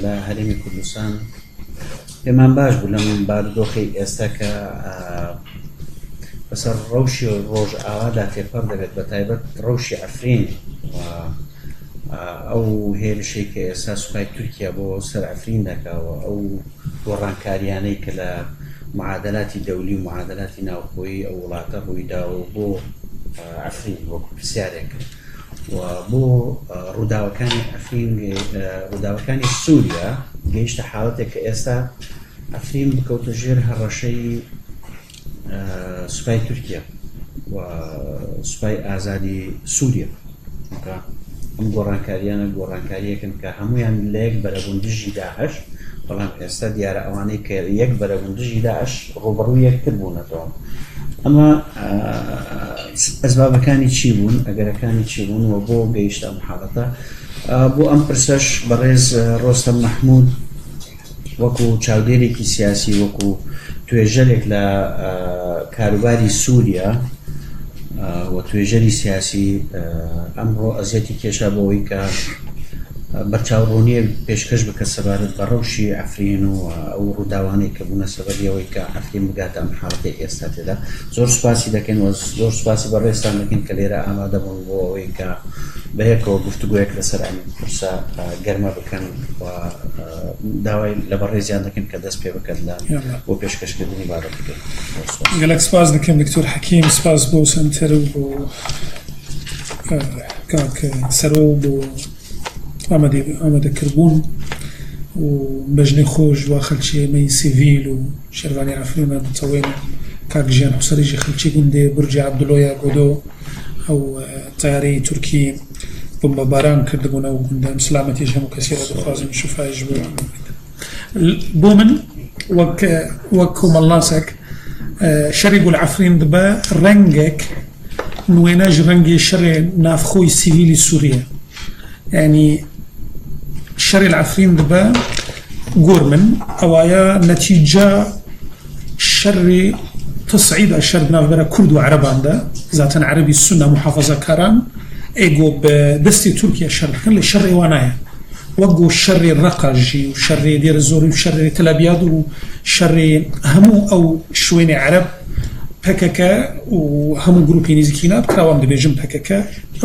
لە هەرێمی کوردستان پێمان باش بوو لەم بارودۆخی ئێستا کە بەسەر ڕەوشی ڕۆژ ئاوادا تێپەڕ دەبێت بە تایبەت ڕەوشی ئەفرین ئەو هێرشەی کە ئێستا سوپای تورکیا بۆ سەر ئەفرین دەکاوە ئەو گۆڕانکاریانەی کە لە معادلاتی دەولی و معادلاتی ناوخۆیی ئەو وڵاتە ڕوویداوە بۆ ئەفرین وەکو پرسیارێک و بۆ ڕووداوەکانی ئەفرین ڕووداوەکانی سووریا گەیشتە حاڵەتێک کە ئێستا ئەفرین بکەوتە ژێر هەڕەشەی سوپای تورکیا و سوپای ئازادی سووریا ئەم گۆڕانکاریانە گۆڕانکاریەکن کە هەمویان لە یەک بەرەبوون داعش بەڵام ئێستا دیارە ئەوانەی کە یەک بەرەبوون داعش ڕوبەڕوو یەکتر بوونەتەوە. ئەمە ئەسبابەکانی چی بوون ئەگەرەکانی چی بوون و بۆ گەیشتە ئەم حاڵەتە بۆ ئەم پرسەش بەڕێز ڕۆستەم مەحموود وەکو چاودێرێکی سیاسی وەکو توێژەرێک لە کاروباری سووریا و توێژەری سیاسی ئەمڕۆ ئەزیەتی کێشا بەوەی کە بەرچاوڕوونیە پێشکەش بکە سەبارەت بە ڕەوشی ئەفرین و ئەو ڕووداوانەی کە بوونە سەبەبیەوەی کە ئەفرین بگاتە ئەم حاڵەتەی ئێستا تێدا. زۆر سوپاسی دەکەین و زۆر سوپاسی بەڕێزتان دەکەین کە لێرە ئامادە بوون بۆ ئەوەی کە بەیەکەوە گفتوگویەک لەسەر ئەم پرسە گەرمە بکەن و داوای لە بەڕێزیان دەکەین کە دەست پێ بکەن لە بۆ پێشکەشکردنی بابەت بکەین. گەلێک سپاس دەکەم دکتۆر حەکیم، سپاس بۆ سەنتەر و بۆ کاک سەرۆ و بۆ ئامادەکردبوون و بەژنەی خۆش و خەلکی سیڤیل و شێروانی ئەفرینە بتەوەین کاک ژیان حوسەریژی خەلکی گوندێ بورجی عەبدوڵۆیە گۆدۆ ئەو تەیارەی تورکی بۆمبەباران کردبوون ئەو گوندە سلامەتیش هەموو کەسێرە دەخوازم شفایش بۆ من وەک کۆمەڵناسێک شەڕی گولعەفرین دبە ڕەنگێک نوێنەژ ڕەنگی شەڕێ نافخۆی سیڤیلی سووریە، یعنی شەڕی العەفرین دبە گۆرمن ئەوایە نەتیجە شەڕی تصعید شەڕ بناوبەرە کورد و عەرەباندا زاتەن عەرەبی سونە محافەزەکاران ئێگۆ بە دەستی تورکیا شەڕ بکەن لە شەڕی وانایە وەگۆ شەڕی ڕەقەژی و شەڕی دێرە زۆری و شەڕی تەلەبیاد و شەڕی هەموو ئەو شوێنی عەرەب پەکەکە و هەموو گروپی نزیکینا بکراوان دەبێژم پەکەکە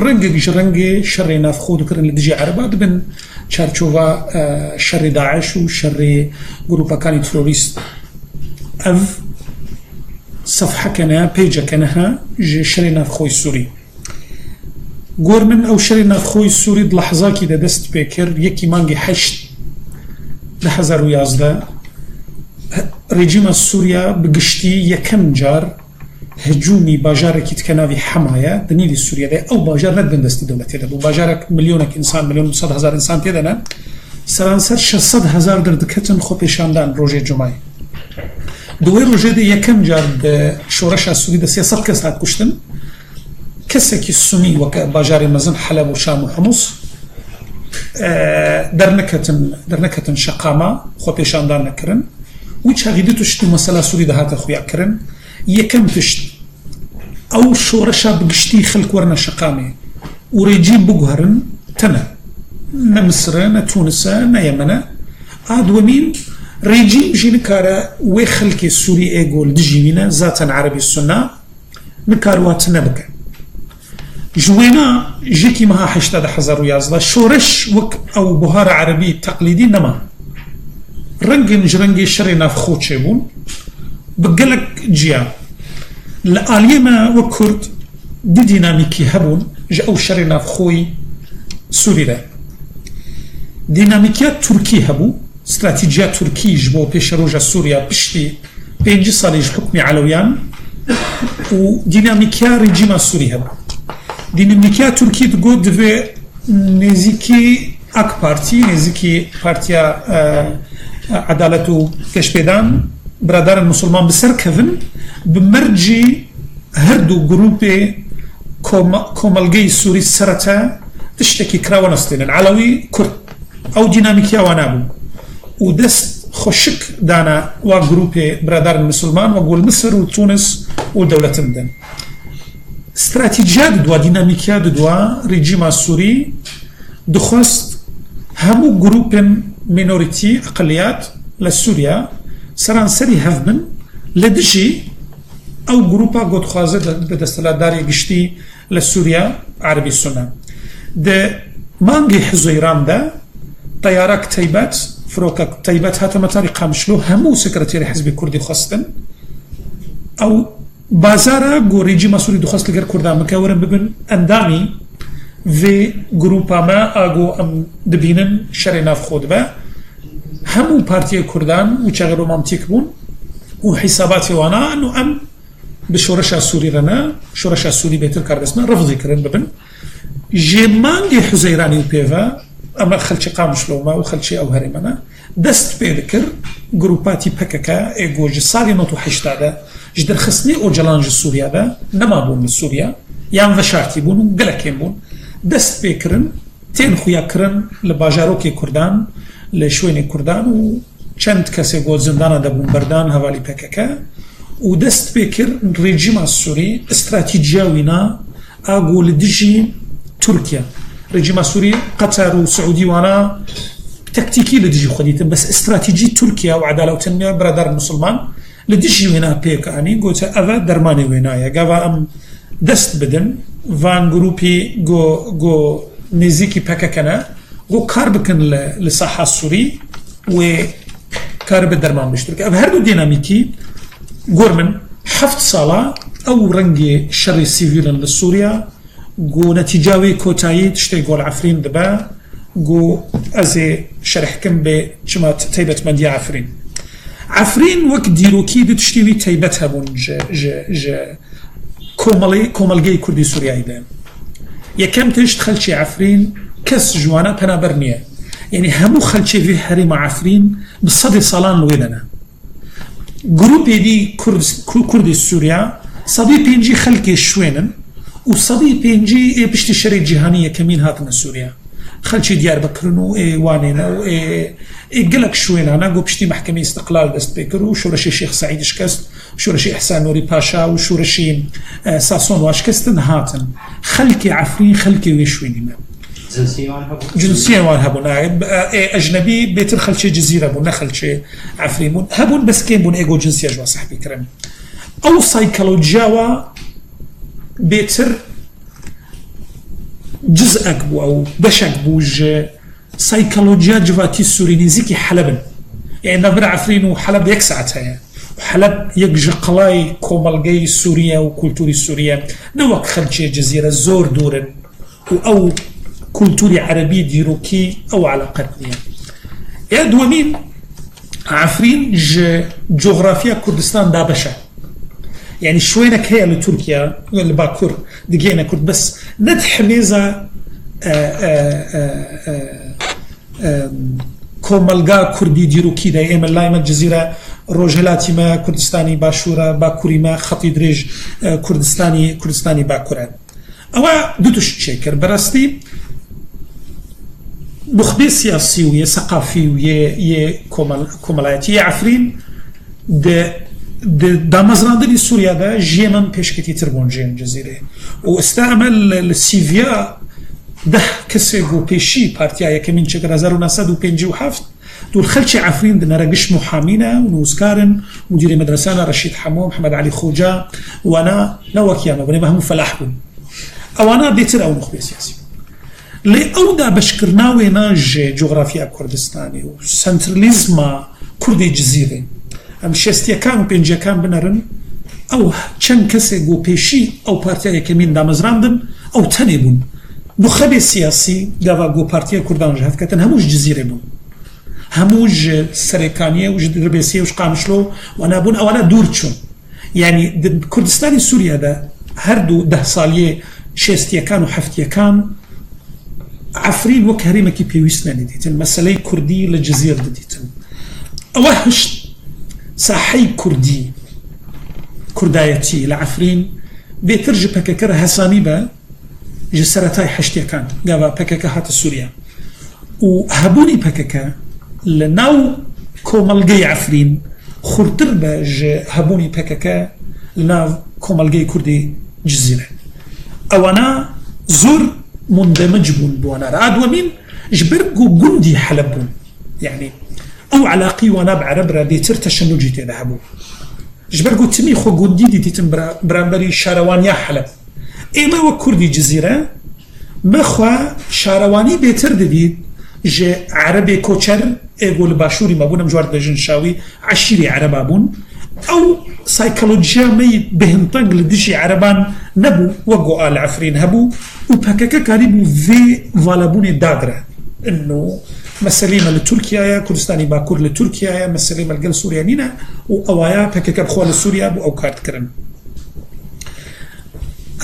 ڕەنگێکیش ڕەنگێ شەڕی نافخۆ دەکردن لە دژی عەرەبا دەبن چارچۆڤا شەڕی داعش و شەڕی گروپەکانی ترۆریست. ئەڤ سەفحەکەنە پێیجەکەنەها شەڕی نافخۆی سووری گۆرمن ئەو شەڕی نافخۆی سووری لەحزاکی دەدەست پێ کرد یەکی مانگی 2011 ڕێجیمە سووریا بگشتی یەکەم جار هجومی باژارێکی تکە ناوی حەمایە دنیلی سووریەدە ئەو باژار نەدبن دەستی دەوڵەتێدا بوو باژارێک ملیۆنێک ئینسان ملیۆن 200,000 ئینسان تێدەنا سەرانسەر 600,000 دەردکەتن خۆ پێشاندان ڕۆژێ جومای دوای ڕۆژێدا یەکەم جار شۆڕەشە سووری دە 300 کەس هات کوشتن کەسێکی سونی وەکە باژاری مەزن حەلەب و شام و حموس دەرنەکەتن شەقامە خۆ پێشاندان نەکردن و چاغیدە توشتی مەسەلا سووری دەهاتە خویاکردن یەکەم تشت ئەو شۆڕەشە بگشتی خەڵک وەرنە شەقامێ و ڕێجیم بگوهرن تەنە نە مسرە نە تونسە نە یەمەنە ئادوەمین ڕێجیم ژی نکارە وێ خەڵکی سووری ئێگۆل دژیوینە زاتەن عەرەبی سونە نکارواتە نەبکە ژوێنە ژێکی مەها 2011 شۆڕش وەک ئەو بوهارە عەرەبی تەقلیدی نەما ڕەنگی شەڕی نافخۆ چێبوون بگەلک جیا لە ئالیەمە وەک کورد دی دینامیکی هەبوون ژە ئەو شەڕی نافخۆی سووریدا دینامیکیا تورکی هەبوو استراتیجیا تورکیش بۆ پێشە ڕۆژە سووریا پشتی 5 ساڵیش حکمی عەلەویان و دینامیکیا ڕێجیمە سووری هەبوو دینامیکیا تورکی دگۆ دەبێ نێزیکی ئەک پارتی نێزیکی پارتیا عەدالەت و گەشتپێدان برادران مسلمان بسەرکەون بمەرجی هەردوو گروپێ کۆمەلگەی سووری سەرەتا تشتێکی کراوە نەستێنن عەلەوی کورد ئەو دینامیکیاوە نابوو و دەست خۆشک دانا وا گروپێ برادران مسلمان و گۆل مسر و تونس و دەوڵەتم دەن استراتیجیا ددووە دینامیکیا ددووە ڕێجیما سووری دخواست هەموو گروپن مينوريتي أقليات لسوريا سرانسري هفمن لدجي أو جروبا قد خازر بدستلا داري قشتي لسوريا عربي السنة ده مانجي حزيران ده طيارة كتيبات فروكا كتيبات هاتا مطاري قامشلو همو سكرتيري حزب كردي خاصة أو بازارا جو ريجيما سوري دو خاصة لغير كردان مكاورن ببن أندامي في جروبا ما أغو أم دبينن شري ناف خود با همو بارتي كردان وشاغل رومانتيك بون وحساباتي وانا أنو أم بشورشا سوري رنا شورشا سوري بيتر كاردسنا رفضي كرن ببن جيمانجي حزيراني وبيفا أما خلشي قامشلو ما وخلشي أو هرمنا دست بيذكر جروباتي بككا إيجو جسالي نوتو حشتادا جدر خصني أو جلانج سوريا دا نما بون من سوريا يان فشارتي بون وقلكين بون دست بيكرن تين خويا كرن لباجاروكي كردان لشويني كردان و چند کسی گو زندان دا بون بردان حوالی پککا و دست بکر رژیم السوری استراتیجیا وینا آگو لدجی ترکيا رژیم السوری قطر و سعودی وانا تكتيكي لدجي خديتن بس استراتيجي تركيا وعدالة وتنمية برادر مسلمان لدجي وينا بيك اني قلت افا درماني وينايا قاوا ام دست بدن فان جروبي جو نزيكي بككنا جو كاربكن لصحة السوري و كارب الدرمان بشترك هردو ديناميكي غورمن حفت صالة او رنجي شر السيفيل للسوريا جو نتيجاوي كوتاي تشتي قول عفرين دبا جو ازي شرحكم بجماعة تيبة مديا عفرين وقت ديروكي دي تشتيوي تيبتها بون جا كومالجي كردي سوريا ايدان يكم تشت خلشي عفرين كس جوانا بنابرنية يعني همو خلشي في حريم عفرين بالصدي صالان لويلنا جروبي دي كردي سوريا صدي بينجي خلقي شوينن وصدي بينجي بشتي شريك جهانية كمين هاتنا سوريا خلشي ديار بكرنو وانينا قلق شوين انا قو بشتي محكمة استقلال دست بكر وشورشي الشيخ سعيد شكست وشورشي احسان نوري باشا وشورشي ساسون واشكستن هاتن خلكي عفرين خلكي ويشويني ما جنسيا وان هبون اجنبي بيتر خلشي جزيرة بون خلشي عفرين بون هبون بس كين بون ايجو جنسيا جوا صاحبي كرم او سايكولوجيا بيتر جزءك بو او بشك بوج سايكولوجيا جواتي السوري نزيكي حلبن يعني نبرع عفرين وحلب يكسعتها وحلب يجي قلاي كومالجي سوريا وكولتوري سوريا نوك خلشي جزيرة زور دورن او كولتوري عربي ديروكي او علاقتني يا دوامين عفرين جغرافيا كردستان دابشة يعني شوينك هي لتركيا لباكور دقينا كرد بس ندح ميزة كومالغا كردي ديروكي دا ايما لايما الجزيرة روجلاتي ما كردستاني باشورة باكوري ما خطي دريج كردستاني باكورة اوا دوتوش تشيكر براستي بخبي سياسي ويا ثقافي ويا كومالاتي عفرين دا مزراندني سوريا دا جيمن بيشكتي تربون جين جزيرة واستعمل السيفيا ده كسيغو بيشي بارتيا كمين شكر 1957 دول خلشي عفرين دنا رقش محامينا ونوزكارن مدير مدرسانا رشيد حمو محمد علي خوجا وانا نوكياما بني هم فلاحكم او انا بيتر او مخبي سياسي لي اودا بشكرناوي ناج جغرافيا كردستاني وسنتراليزما كردي جزيرة ام شستيا كان وبينجا كان بنرن او چن كسي جو بيشي او بارتيا كمين دا مزراندن او تنبون نخبي سياسي دابا جو بارتيا كردان جهات كتن هموش جزيرة بون هموش سريكانية وش دربيسية وش قامشلو وانا بون او انا دورتشون يعني كردستاني سوريا دا هردو 10 سالية شستيا كان وحفتيا كان عفرين وك هريمكي بيويسنا نديتن مسألة كردي للجزيرة نديتن اوهش صاحي كردي كردايتي لعفرين بيترجي بككر هساني با جسرتاي حشتيا كان قابا بككا هات سوريا وهبوني بككا لناو كومالجي عفرين خورتر با هبوني بككا لناو كومالجي كردي جزيرة اوانا زور مندمج بون بوانا راد ومين جبرقو قندي حلبون يعني أو علاقي وانا بعرب را ديتر تشنجي تذهبوا جبرقو تمي خو قندي دي تتم برانبري شاروانيا حلب إما وكردي جزيرة ما خوا شارواني بيتر دي جي عربي كوچر ايقول باشوري ما بونا مجوار دجن شاوي عشيري عربابون أو سايكولوجيا مي بهنطنق لديشي عربان نبو وقو آل عفرين هبو وبهكاكا كاريبو في فالابوني دادرة إنه مسليمة لتركيا كردستاني باكور لتركيا مسليمة لقل سوريانينا وأوايا بهكاكا بخوال السوريا بو أو كارت كرن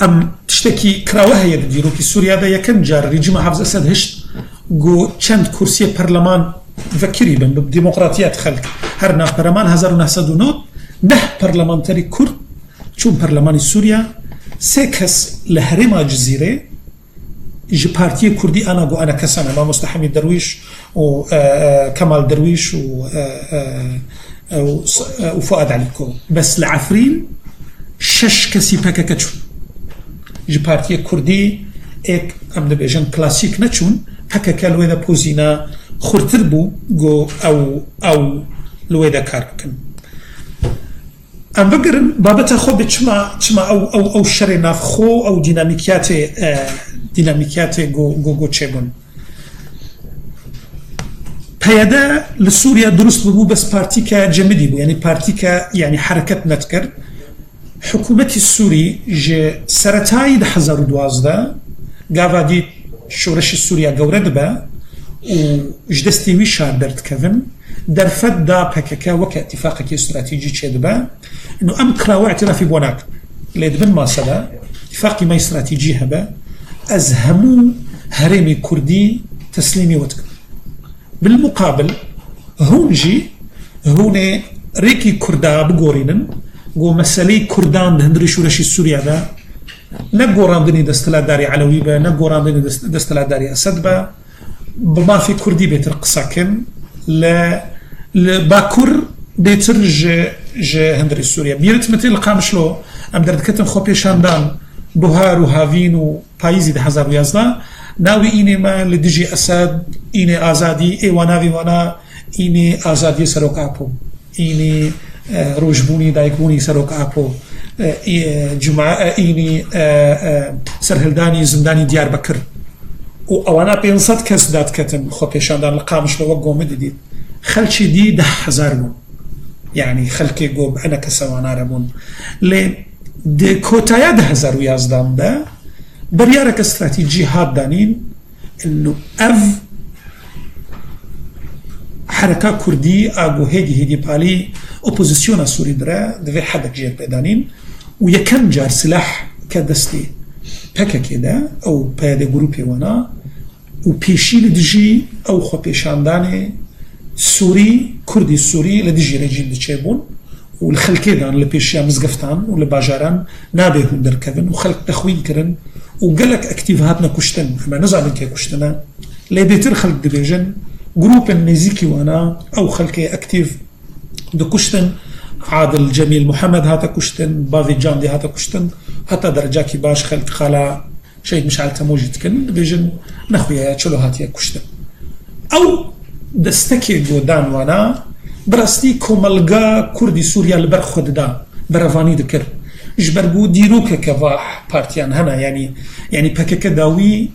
أم تشتكي كراوها يديرو كي سوريا دا يكن جار ريجيم حافظ أسد هشت جو چند كرسي برلمان ذكري بن بديمقراطيات خلق هرنا برلمان 1909 ده برلمانتري كرد چون برلماني سوريا سيكس لهرما جزيرة يجي بارتي كردي أنا جو أنا كسانة ما مستحمي درويش وكمال درويش وفؤاد عليكو بس لعفرين شش كسي باكا كتشون يجي بارتي كردي اك ام دبيجن كلاسيك نتشون هكا كالويدا بوزينا خورتربو جو او لويدا كاركن ام بقرن بابتا خو بتشما او شري نافخو او ديناميكيات جو تشيبون بيدا لسوريا درست ببو بس بارتيكا جمدي بو يعني بارتيكا يعني حركة نتكر حكومة السوري جي سرتاي ده 2012 قاوا دي شورش السوريا قورد با وجدستي ويشار درد كفن درفت دا بكاكا وكا اتفاقك استراتيجي تشيد با انه ام كراو اعترافي بوناك ليد بن ماسدا اتفاقي ما استراتيجي هبا ازهمو هرمي كردي تسليمي وتك بالمقابل هونجي هون ريكي كردا بقورينن قو مسالي كردان هندري شورشي السوريا با نقوران دني دستلات داري علوي با نقوران دني دستلات داري أسد با بما في كردي بيتر قساكن لباكور بيتر جي هندري السوريا بيرت مثل القامشلو أم درد كتن خوبي شاندان بوهار وهافين وبايزي ده 2011 ناوي إني ما لدجي أسد إني آزادي إيواناوي وانا إني آزادي سروك أبو إني روجبوني دايكوني سروك أبو جمعة إني سرهلداني زنداني ديار بكر وأنا بينصد كس دات كتن خوبي شاندان القامش لو وقو مددي خلشي دي 10,000 بون يعني خلكي قوب أنا كسوانا ربون لي دي كوتايا 2011 ده بريارك استراتيجي هاد دانين إنه حركة كردي أبو هيدي بالي أوبوزيسيون سوري درا دفي حدا جير بدانين ويكم جار سلاح كدستي بكا كده أو بهذا جروبي وانا وبيشي لدجي أو خو بيشانداني سوري كردي سوري لدجي رجيم دتشيبون والخلكي دان لبيشيا مزقفتان ولباجاران نابيهم دركبن وخلق تخوين كرن وقالك اكتيفاتنا كشتن ما نزعل كي كشتنا لي بيتر خلق ديفيجن جروب النزيكي وانا او خلقي اكتيف دو كشتن عادل جميل محمد هاتا كشتن بافي جاندي هاتا كشتن حتى درجاكي باش خلق خالا شيء مش على تموجد كن ديفيجن نخويا تشلو هاتيا كشتن او دستكي جودان وانا براستی کوملگا کردی سوریا لبر خود دا برافانی دکر جبرگو دیروک که واح پارتیان هنا يعني پکک داوی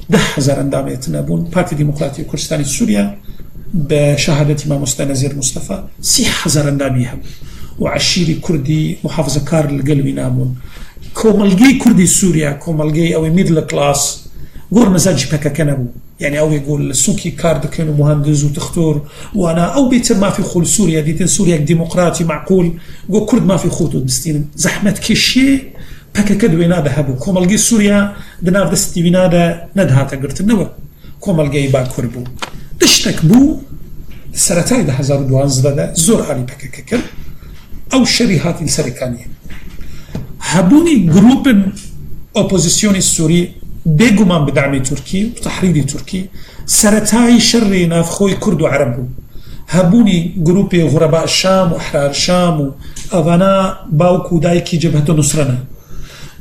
10,000 اندامت نبون پارتی ديمقراطية كردستاني سوريا بشهادة إمام مستنزير مصطفى 6,000 اندامي هم وعشيري كردي محافظة كار القلبي نابون كوملگي كردي سوريا كوملگي او ميدل كلاس غور مزاجي بكك نبو يعني او يقول سوكي كارد كانوا مهندس وتختار وانا او بيتر ما في خول سوريا ديتن سوريا ديمقراطي معقول جو كرد ما في خوتو دستين زحمه كشي بكك دوينا ذهبوا كوملجي سوريا دنا دستي بينادا ندها تقرت النوا كوملجي با كربو تشتك بو سرتاي ده 2012 ده زور علي بكك او شريحات السركانيه هبوني جروب اوبوزيسيون السوري بيقومان بدعم تركي وتحريض تركي سرتاي شر نافخوي كرد وعرب هبوني جروبي غرباء الشام واحرار الشام وافانا باوكو دايكي جبهة نصرنا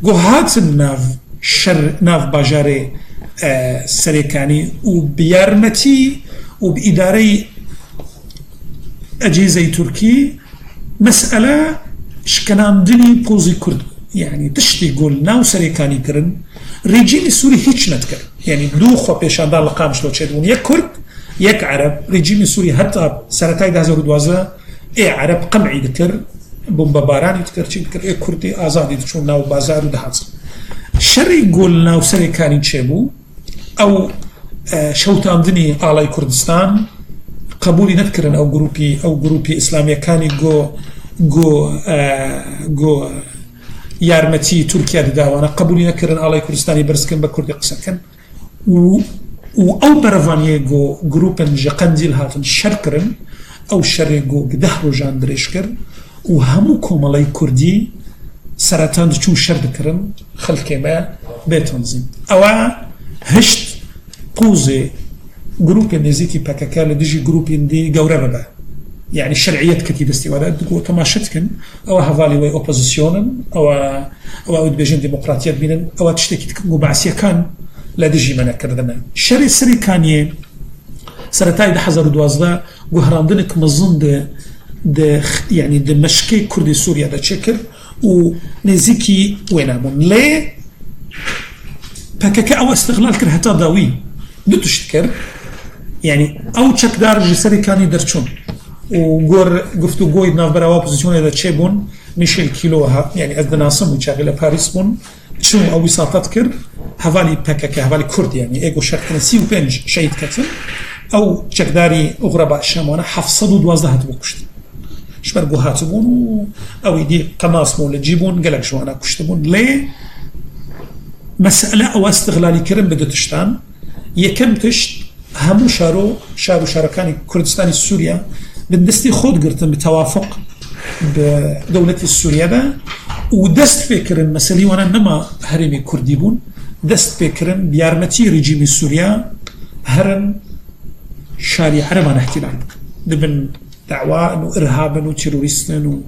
جو هات الناف شر ناف باجاري سريكاني وبيارمتي وبإداري أجهزة تركي مسألة شكنان دني بوزي كرد يعني تشتي قول ناو سريكاني كرن ريجيم السوري هيتش نتكر يعني دوخوا بيشان دار لقام شلو تشدون يك كرد يك عرب ريجيم السوري حتى سرطاي ده زود وازا عرب قمعي ذكر بومباراني ذكر شي ذكر كردي آزادي تشون ناو بازار ودهاتس شري يقول ناو سريكاني تشيبو أو شوتان دني آلاي كردستان قبولي نذكرن أو جروبي إسلامي كان جو يارمتي تركيا داوانا قبولي نذكرن آلاي كردستاني برسكن بكردي قسكن أو برفانيه جروبن جقنديل هاتن شركرن أو شريجو قدهرو جان دريشكر وهموكم على كردي سرطان تشون شردكرن خلق ما بتنظيم أو هشت قوزي جروب نزيكي باكاكا لديجي جروب دي جوربا يعني الشرعيات كتير استوادات تقول تماشتكن أو هفالي وي أوبوزيشنن أو بيجن ديمقراطيات بينن أو تشتكي تكون بعسيا كان لديجي منا كردنا الشرع سري كانيه سرطاي ده حزر دوازده وهراندنك مظن ده يعني ده مشكي كردي سوريا ده شكل ونزيكي وينامون ليه بكاكا أو استغلال كر حتى داوي دتشتكر يعني أو تشك دارج سري كاني درشون وقر قفتو قوي نافبرا وابوزيسيون ده تشيبون ميشيل كيلوها يعني أدنى صم وشاغلة باريس بون شو أو وساطات كر هفالي بكاكا هفالي كرد يعني إيجو شركنا سيو بنج شهيد كتن أو تشكداري أغرباء الشام وانا حفصدوا دوازده هاتبو كشت شبرقو هاتبون أو يدي قناص مول تجيبون قلق شوانا كشتبون ليه مسألة أو استغلالي كرم بدأ تشتان يكم تشت همو شاركاني كردستاني سوريا بندستي خود قرتن بتوافق بدولة السوريا ده ودست فكرن مسألة وانا نما هرمي كرديبون دست فكرن بيارمتي رجيم سوريا هرن شاري عربان احتلال دبن دعوة انه ارهابا وتيروريستن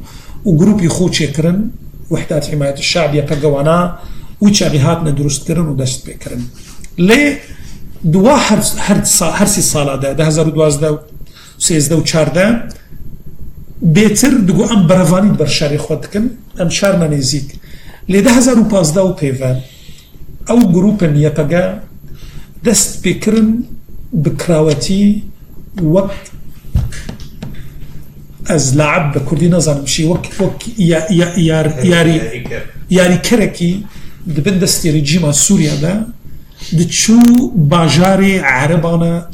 وجروب يخوض شكرن وحدات حماية الشعب يقوانا وشابهاتنا درست كرن ودست بكرن ليه دوا هرسي الصالة ده 2012 و 2013 بيتر دقو ام برافاني برشاري خودكن ام شارنا نزيك ليه 2015 و بيفان او جروب يقا دست بكرن بكراوتي وقت از لعب بكردي نظام شي وك ياري كركي دبندستي رجيم سوريا ده دتشو باجاري عربانا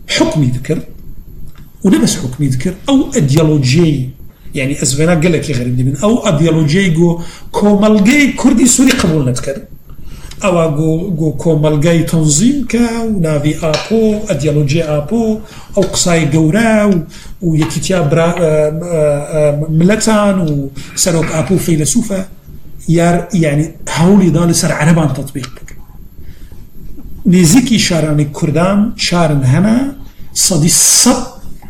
حكمي ذكر ونبس حكمي ذكر او اديولوجي يعني ازفنا قال لك غير من او اديولوجي جو كومالجي كردي سوري قبول نذكر او جو كومالجي تنظيم كا ونافي ابو اديولوجي ابو او قصاي قورا ويكتيا ملتان وسروك ابو فيلسوفه يعني هولي دال سر عربان تطبيق نزيكي شاراني كردان شارن هنا صدي الصب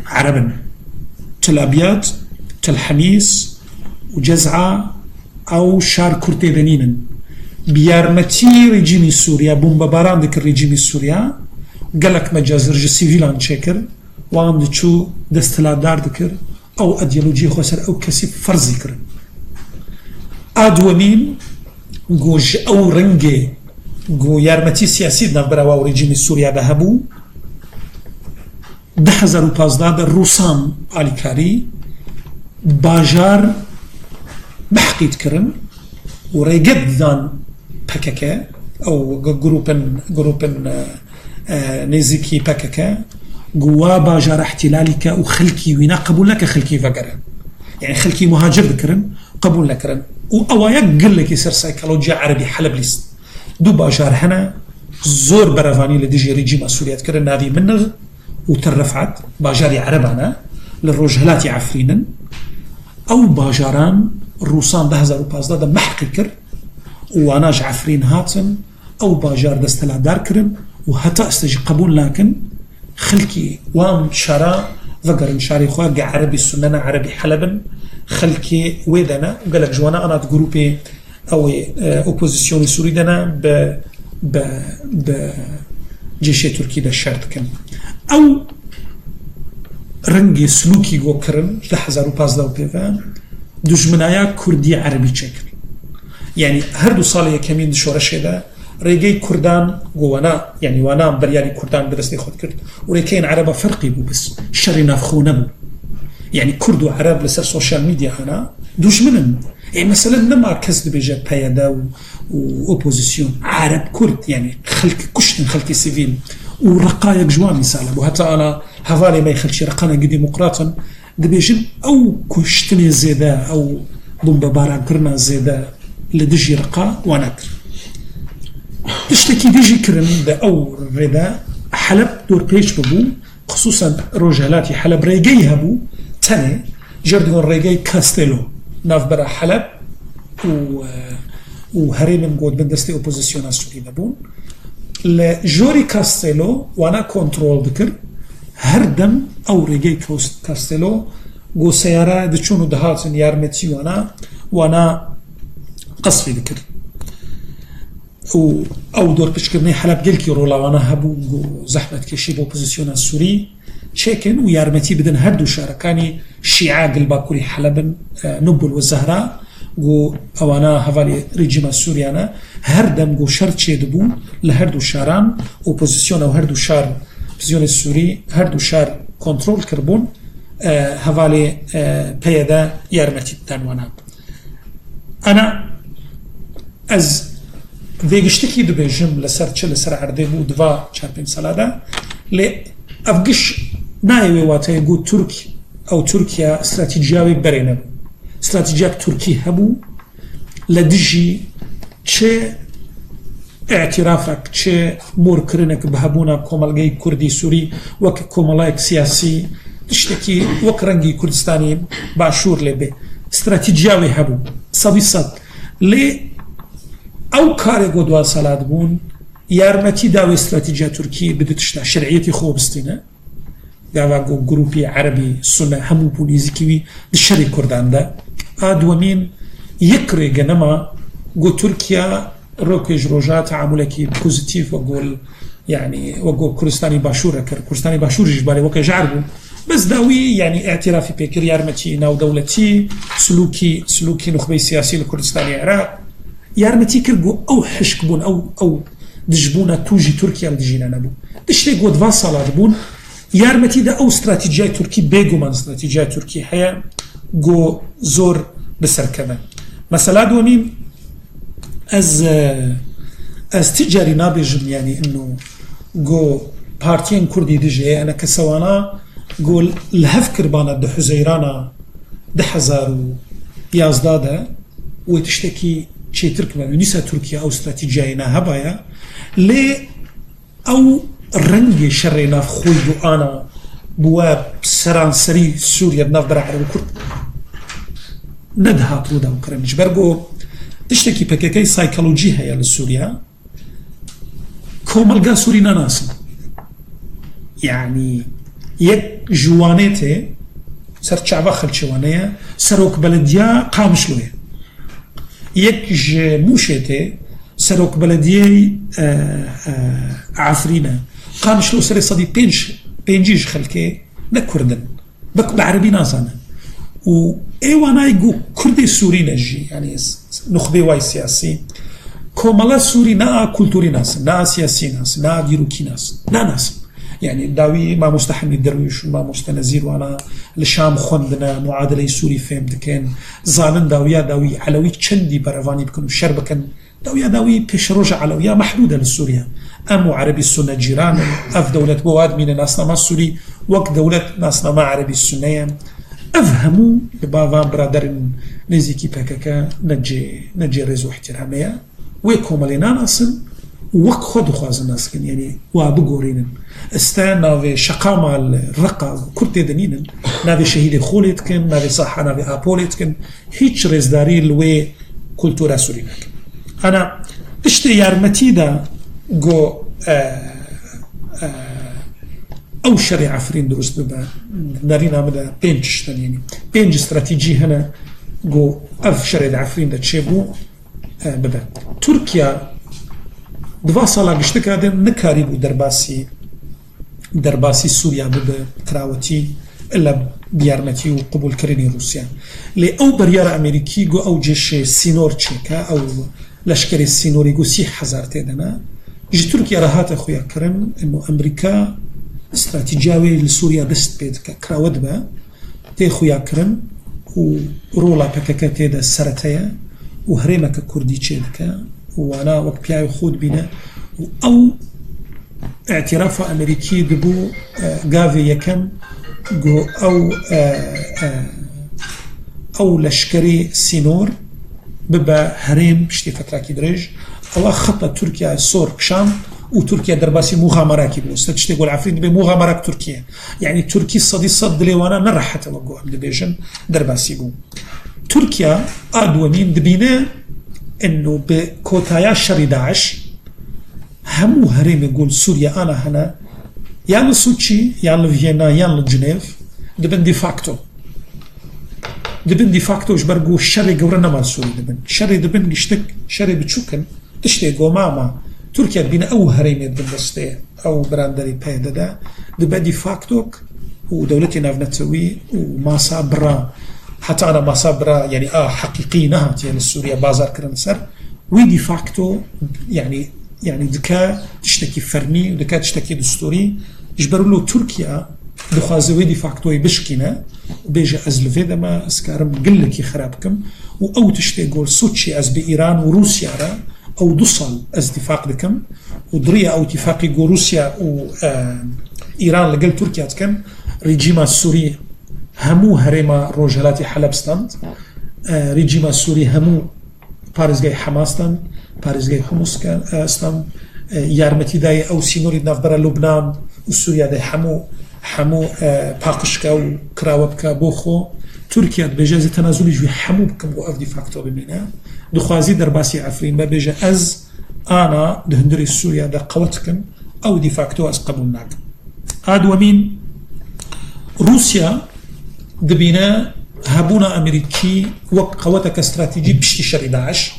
عربا تلابيات تلحميس وجزعة أو شار كرتي ذنين بيارمتي رجيم سوريا بومباران ذكر رجيم سوريا قالك مجاز رجي سيفيلان شكر وعند شو دستلادار ذكر أو أديولوجي خسر أو كسب فرض ذكر أدومين جوج أو رنجي جو يارمتي سياسي نبرا ورجيم سوريا ذهبوا 2015 الروسان الكاري باجار بحقيت كرن وريقد ذان بككا او جروبن نيزيكي بككا جوا باجار احتلالك وخلكي وينا قبول لك خلكي فقرا يعني خلكي مهاجر ذكرن قبول لكرن واوايا قال لك يصير سيكولوجيا عربي حلب ليست دو باجار هنا زور برافاني لديجي رجيم سوريا تكرن هذه منغ وترفعت باجاري عربانا للرجلات عفرينا او باجاران الروسان 2015 ده محقي كر واناج عفرين هاتن او باجار دستلا دار كرن وهتا استجي قبول لكن خلكي وام شارع ذكر شاري خواه عربي السنة عربي حلبا خلكي ويدنا وقالك جوانا انا جروبي او اوبوزيسيون سوري دنا ب جيش تركي ده شرط كن او رنگی سلوکی گو کرن ده 2015 پیوان دجمنایا کردی عربی چکن يعني هردو صالة كمين شورشة ده ريجي كردان جوانا يعني وانا بريالي كردان بدرستي خد كرد ولكن عربة فرقي بو بس شر نافخونا بو يعني كرد وعرب لسر سوشيال ميديا هنا دوش منن يعني مثلا نما كذب بيجا بايدا وأوبوزيسيون عرب كرد يعني خلق كشتن خلق سيفيل ورقايق جوان مثلا وحتى أنا هفالي ما يخلشي رقانا قد ديمقراطا دبيجن أو كشتن زيدا أو بمبارا كرنا زيدا لدجي رقا ونكر تشتكي ديجي كرن دا أو ردا حلب دور بيش ببو خصوصا رجالاتي حلب ريجي هبو تاني جردون ريجي كاستيلو ناف برا حلب وهري من قود بندستي اوبوزيسيون السوري دبون لجوري كاستيلو وانا كنترول ذكر هردم او ريجي كاستيلو قو سيارة دچونو دهاتن يارمتي وانا قصفي ذكر او دور بشكرني حلب قلكي رولا وانا هبو زحمة كشي بوبوزيسيون السوري تشيكن ويارمتي بدن هردو شاركاني شيعة قلباكوري حلبن نبل والزهراء قو اوانا هفالي ريجيم السوريانا هردم قو شرط شيدبو لهردو شاران اوبوزيسيون او هردو شار بزيون السوري هردو شار كنترول كربون هفالي بيدا يارمتي تانوانا انا از ویگشتی دبیجم لسر چه لسر عرضه بود دوا چارپیم سالادا ل افغش نایوی واتای گو ترک او ترکیا استراتیجیاوی برینه استراتیجیات ترکی هبو لدجی چه اعترافك چه مور کرنك بهبونا كومالغي كردي سوري وك كومالايك سياسي تشتكي وك رنگي كردستاني باشور لبي استراتيجياوي هبو صديصات لي او كاري قدوة صلاة بون يارمتي داوي استراتيجية تركي بدتشتا شرعيتي خوبستينا داوا جروبي عربي سنة همو بونيزيكيوي دشري كردان دا ادوامين يكري جنما جو تركيا روكيج روجا تعاملكي بوزيتيف وقول يعني وقول كردستاني باشور كردستاني باشور جبالي وكا جعربو بس داوي يعني اعترافي بكر يارمتي ناو دولتي سلوكي نخبي سياسي لكردستاني العراق يارمتي كرجو او حشكبون او دجبونا توجي تركيا دجينا نبو دشتي قد فاصل بون يارمتي دا او استراتيجية تركي بيجو من استراتيجية تركي هيا جو زور بسر كمان مثلا دومين از تجاري نابجم يعني انه جو بارتين كردي دجي انا كسوانا قول الهف كربانا ده حزيرانا ده حزارو يازدادا وتشتكي شيء تركيا ونسا تركيا او استراتيجينا هبايا لي او رنج شرينا في خوي انا بواب سران سري سوريا بناف برا عرب الكرد ندها طرودا وكرم جبرجو تشتكي بكيكي سايكولوجي هي للسوريا كومالغا سورينا ناس يعني يك جوانيتي سر شعبا خلشوانية سروك بلديا قامشلوية يك موشيتي سروك بلدية عفرينة قامشلو سري صدي بينجيش خلكي نكردن بك بعربي نازانا و ايوانا يقو كردي سوري نجي يعني نخبي واي سياسي كومالا سوري نا كولتوري ناس نا سياسي ناس نا ديروكي ناس نا ناس يعني داوي ما مستحمي الدرويش وما مستنزير وانا لشام خوندنا معادلة سوري فهم دكين زالن داوي علوي چندي برافاني بكنو شر بكن داوي پیش روجة علوية محدودة للسوريا امو عربي السنة جيران اف دولة بواد من ناسنا ما السوري وك دولة ناسنا ما عربي السنة افهموا لبابا برادر نزيكي باكاكا نجي رزو احترامية ويكوم لنا ناصل وك خدو خواز الناس كن يعني وابقورين استان نافي شقامة الرقة كرتي دنين نافي شهيد خوليت كن نافي صحة نافي ابوليت كن هيتش رزداري لوي كولتورا سورينك انا اشتي يارمتي دا جو او شريعة عفرين دروس ببا نارينا مدى بينج يعني بينج استراتيجي هنا جو اف شريعة عفرين دا تشيبو ببا تركيا دوا سالا گشتك هذا نكاري بو درباسي سوريا ببا كراوتي إلا بيارمتي وقبول كريني روسيا لي أو بريار أمريكي جو أو جيش سينور تشيكا أو لشكري السينوري جو 6,000 تيدنا جي تركيا راهات أخويا كرن إنه أمريكا استراتيجياوي لسوريا دست بيد كراود با تي أخويا كرن ورولا بكاكا تيدا السرطية وهريمة كردي تشيدكا وانا وقت بياي خود بينا أو اعتراف أمريكي دبو غافي يكم جو أو لشكري سينور ببا هريم بشتي فترة كدرج أو خطة تركيا سور كشام وتركيا درباسي مغامرة كي بلوس تشتي يقول عفرين دبي مغامرة تركيا يعني تركي صدي صد ليوانا نرحت وقو عبد بيجن درباسي بو تركيا أدومين دبينا إنه بكوتايا شري داعش همو هريم يقول سوريا أنا هنا يا لسوتشي يا لفيينا يا لجنيف دبن دي فاكتو جبرقو الشري قورنا مال سوري دبن يشتك شري بتشوكن تشتي قو ماما تركيا بينا أو هريم يدبن بستي أو براندري بايدا دا دبن دي فاكتوك ودولتي نافنتوي وما صابرا حتى أنا ما صابرا يعني حقيقي نهات يعني السوريا بازار كرنسر ودي فاكتو يعني دكا تشتكي فرمي ودكا تشتكي دستوري يجبروا له تركيا دخازوي دي فاكتو بشكينا وبيجي أزلفي دما أسكارم قلك يخرابكم أو تشتي قول سوتشي أز بإيران وروسيا را أو دوصل أز اتفاق دكم ودريا أو اتفاقي قول روسيا وإيران لقل تركيا تكم ريجيما السوري همو هريما روجلاتي حلبستان ريجيما السوري همو بارزغاي حماستان بارزغاي حموسكان يارمتي داي أو سينوري نافبرا لبنان وسوريا داي حمو باقشكا وكراوبكا بوخو تركيا بجازة تنازلي جوي حمو بكم وقف دي فاكتو بمينا دخوازي درباسي عفرين ما بيجا أز أنا دهندري سوريا دا قوتكم أو دي فاكتو أز قبولناك هاد ومين روسيا دبينا هابونا أمريكي وقوتك استراتيجي بشتي شري داعش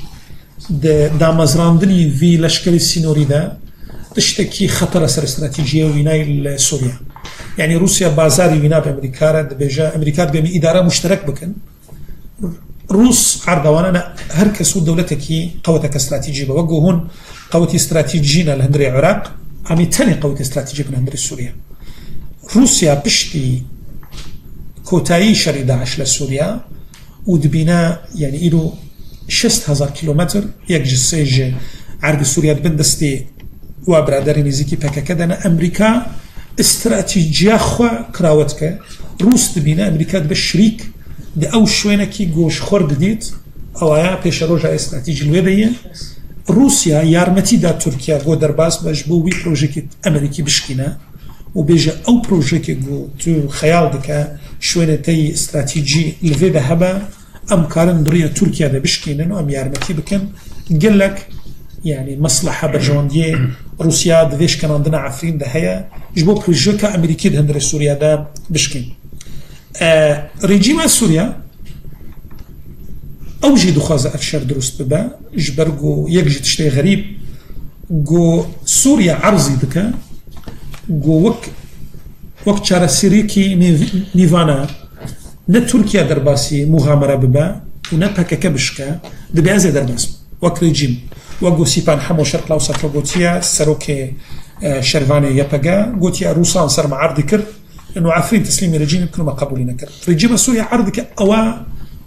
دا مزراندني في لشكري السينوري دا تشتكي خطر سر استراتيجية ويناي سوريا يعني روسيا بازاري وينا بأمريكا دبيجا أمريكا بيمي إدارة مشترك بكن روس عرضوانا هركسو دولتكي قوتك استراتيجي بوقو هون قوتي استراتيجينا لهندري العراق عمي تاني قوتي استراتيجي بهندري سوريا روسيا بشتي كوتاي شري داعش لسوريا ودبينا يعني إلو 6,000 كيلومتر يكجس سيج عرض سوريا بندستي وابرادري نزيكي بكا كدنا أمريكا استراتيجيا خوا كراوتك روس دبينا أمريكا بشريك دي أو شوينكي جوش خور جديد أو يا بيش روجا استراتيجي الويدية روسيا يارمتي دا تركيا جو درباس بجبوي بروجيكت أمريكي بشكينا وبيجا أو بروجيكي جو تو خيال دكا شوينتي استراتيجي الفيدا هبا أم كارن دريا تركيا دا بشكينا وأم يارمتي بكن قلك يعني مصلحة برجواندية روسيا دفيش كان عندنا عفرين ده هيا جبو بروجيكا أمريكي دهندر سوريا دا بشكين ريجيم سوريا أوجي دخازة أفشار دروست ببا جبرقو يكجي تشتي غريب جو سوريا عرضي دكا جو وقت شارع سيريكي نيفانا نا تركيا درباسي مغامرة ببا ونا باكاكا بشكا دبيازي درباس وقت ريجيم وقو سيبان حمو شرق الأوسط وقوتيا سروكي شرفاني يبقى قوتيا روسان سر معارضي كر إنه عفرين تسليم رجيم يمكنوا ما قبولين كر رجيم سوريا عرضك أو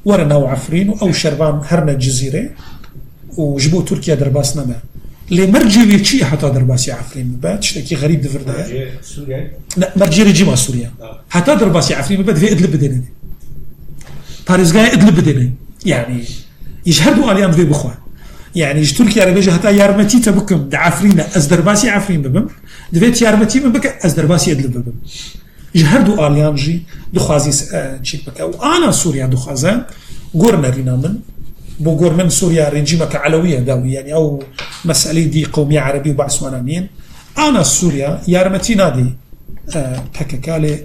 ورنا وعفرين أو شرفان هرنا الجزيرة وجبوا تركيا درباس نما لمرجي ليشي حتى درباسي عفرين ببات شتكي غريب دفر ده سوريا لا مرجي رجيم سوريا حتى درباسي عفرين ببات في إدلب بديني باريزغاي إدلب بديني يعني يشهدوا عليهم في بخوان يعني تركيا ربيجة حتى يارمتي تبكم دعفرين أزدرباسي عفرين ببم دفيت يارمتي من بك أزدرباسي أدلب ببم جهردو آليانجي دخوازي تشيك بك وأنا سوريا دخوازا قرنا رينا من بو قرنا سوريا رنجيمك علوية داوي يعني أو مسألة دي قومية عربية وبعثوانانيين أنا سوريا يارمتي نادي بككالي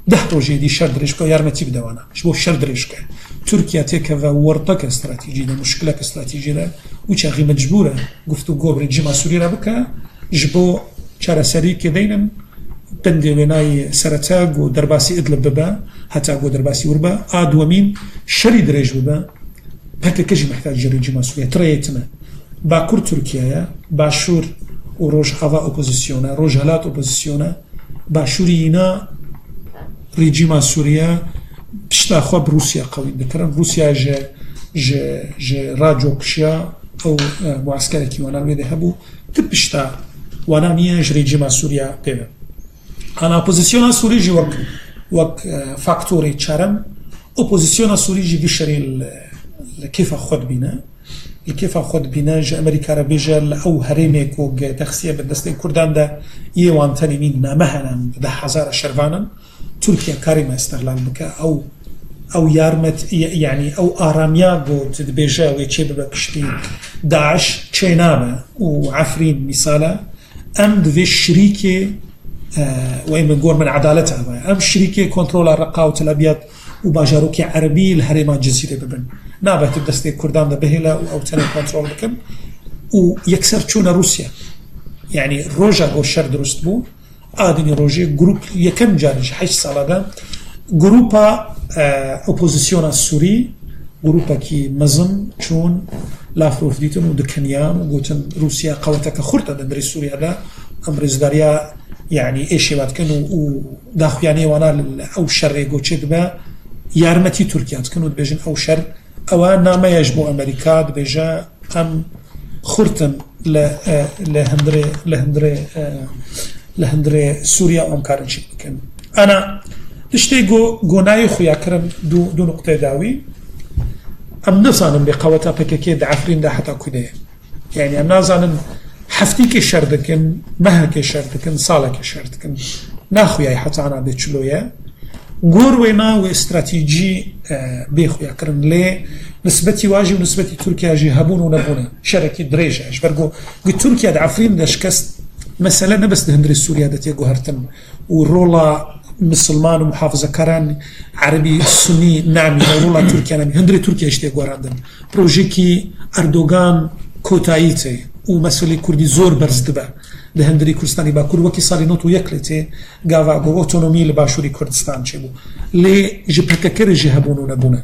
ده روجي دي شردريشكو يارمتي بدوانا شبو شردريشكو تركيا تكفى ورطك استراتيجي ده مشكلة استراتيجي ده وشاغي مجبورة قفتو قوب رجيم سوريا بكا جبو شارع سري كدينن بندي ويناي سرتاق ودرباسي إدلب ببا هتاق ودرباسي وربا دومين شري دريج ببا بهك كجي محتاج ريجيم سوريا تريتنا باكور تركيا باشور وروج هذا اوبوزيسيونا روج هلات اوبوزيسيونا باشورينا ريجيم سوريا بشتا خو بروسيا قوي ذكرن روسيا ج راجو كشيا او معسكر كي وانا ذهبوا تبشتا وانا نيج ريجيم سوريا بيبا انا اوبوزيسيونا سوري جي وك فاكتوري تشارم اوبوزيسيونا سوري جي بشري كيف خد بينا كيف خد بينا ج امريكا ربيجل او هريميك و تخسيه بدستي كردان دا يوان تاني مين مهنا ده حزار شرفانا تركيا كاريما استغلال بك او يارمت يعني او اراميا قوت دبيجا ويتشيب بكشتي داعش تشينابا وعفرين مثالا ام دفي شريكي وين بنقول من عدالتها ام شريكي كنترول الرقاوة الابيض وباجاروكي عربي الهريمة الجزيرة ببن نابه تبدستي كردان ده بهلا او تاني كنترول بكم ويكسر تشونا روسيا يعني روجا قو شر درست بو آدني روجي جروب يكم جارج 8 سالة جروبا اوبوزيسيون السوري جروبا كي مزن شون لافروف ديتن ودكنيان وقوتن روسيا قوتك خرطة دندري سوريا دا امرز داريا يعني ايش يبات كانوا وداخل يعني وانا او شر يقوتش دبا يارمتي تركيا كانوا بيجن او شر او نما يجبو امريكا بيجا ام خرطن لهندري سوريا ام كارنشي كان انا تشتي جو خويا كرم دو نقطه داوي ام نظن بقوتا بككي دعفرين ده حتى كده يعني ام نظن حفتيك شردكن مهك شردكن صالك شردكن ناخويا حتى انا بتشلويا غوروينا واستراتيجي بيخويا كرم لي نسبتي واجي ونسبتي تركيا جي هبون ونبونا شركي دريجه اش برغو تركيا دعفرين ده شكست مثلا نبس هندري سوريا دتي جوهرتم ورولا مسلمان ومحافظه كران عربي سني نامي رولا تركيا نامي هندري تركيا اشتي جوهرندن بروجيكي اردوغان كوتايتي ومسؤولي كردي زور برزدبا لهندري كردستاني باكور وكي صار نوتو يكلتي غافا غو اوتونومي لباشوري كردستان شبو لي جبتكر جهبون ونبونا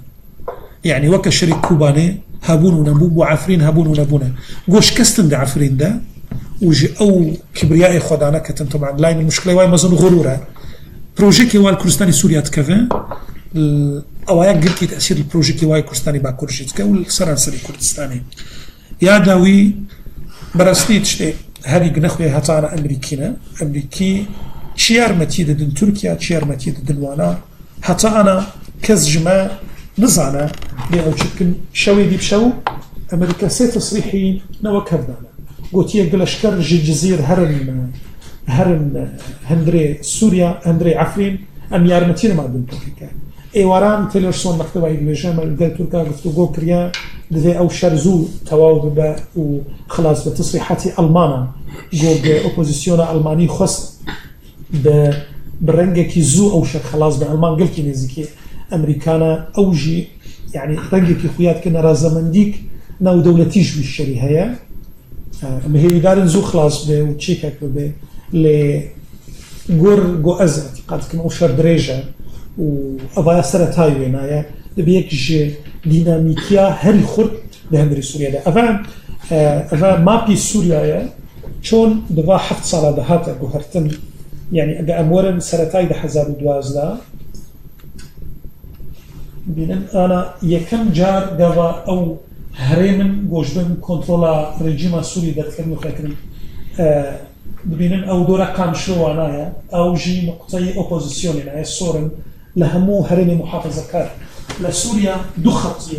يعني وك شريك كوباني هابون ونبو وعفرين هابون ونبونا غوش كستن ده عفرين ده وجي او كبرياء خدانا كتن طبعا لاين المشكله واي مازن غروره بروجيكي وال كردستاني سوريا تكفى اوايا قلت تاثير البروجيكي واي كردستاني باكورشيتكا والسرانسري كردستاني يا داوي برستي تشتي هذه جنخوي هتانا امريكي تشير متيد دن تركيا تشير متيد دن وانا هتانا كزجما نزانا لأو تشكن شوي دي بشو امريكا سي تصريحي نوكفنا قلت يقلشكر جزير هرن هندري سوريا هندري عفرين ام يارمتين ما دن تركيا ايواران تلرسون مكتبه يدوجام الدول تركيا قفتو جو كريا لذي او شرزو تواود با وخلاص بتصريحاتي المانا جو اوبوزيسيون الماني خص برنجكي زو او شر خلاص بالمان قلت نزكي امريكانا اوجي يعني رنجكي خويات كنا رازمنديك ناو دولتيش بالشري هيا ما هي دارن زو خلاص وتشيكك ب ل جو ازت قد كما وشر دريجه وأبايا سرطاي وينايا بيكج ديناميكيا هري خرط بهندري سوريا ده أفا مابي سوريا شون دفا حفت صالة دهاتا جوهرتن يعني أجا أمورن سرطاي ده 2012 بينن أنا يكم جار دفا أو هريمن جوجبن كنترولا رجيم سوري ده تكلم فاكرين بينن أو دورا كامشلو عنايا أو جي نقطة أوبوزيسيون عنايا صورن لهمو هرمي محافظة كار لسوريا دو خطي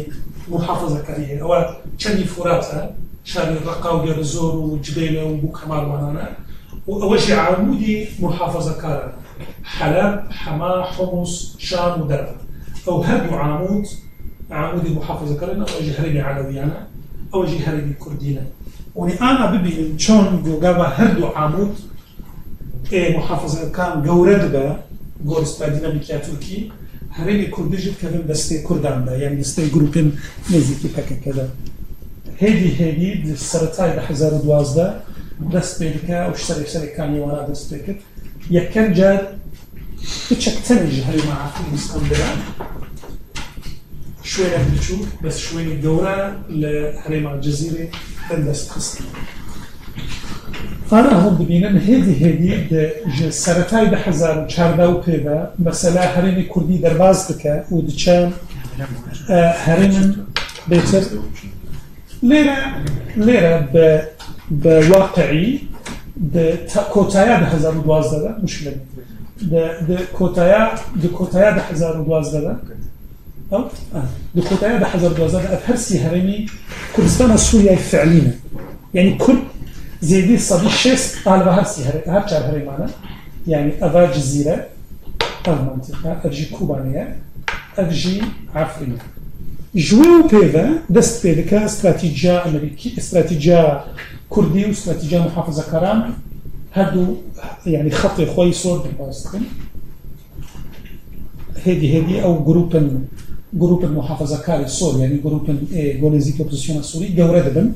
محافظة كاريه هو تشني فراتها شان الرقاو ديال الزور وجبيله وبوكمال ونانا ووجه عمودي محافظة كار حلب حما حمص شام ودرب او هدو عمودي محافظة كار وجه هرمي علويانا او وجه هرمي كردينا وني انا ببين شون جوغابا هردو عمود محافظة كان جوردبا گۆرس با دینامیکیا تورکی هەرێمی کوردژت کەبن دەستەی کورداندا یان دەستەی گروپن نزیکی پەکەکەدا هێدی سەرەتای لە 2012 دەست پێ دکا ئەو سەرێکەکانی وانە دەست پێ کرد يكن جاد بتشكتنج هاي مع الاسكندرة شوية بتشوف بس شوية دورة لهريمة الجزيرة تندس خصم أنا هم ببینم هدی سرطای 2014 پیدا مثلا هرمی کردی درباز بکه و دچان هرم بيتر ليرة بواقعي كوتايا 2012 مشكلة كوتايا 2012 أو كوتايا 2012 أفهرسي هرمي كردستان السوريا فعليا يعني كل زي دي صديق شيس على بهرسي هرشار هرمانا يعني أفا جزيرة أف منطقة أفجي كوبانية أفجي عفرية جوو بيفا دست بيفا استراتيجية أمريكية استراتيجية كردي واستراتيجية محافظة كرام هادو يعني خطي خوي صور بالباستن هدي أو جروب المحافظة كاري صور يعني جروب جوليزيك أوبوزيسيون السوري جورة دبن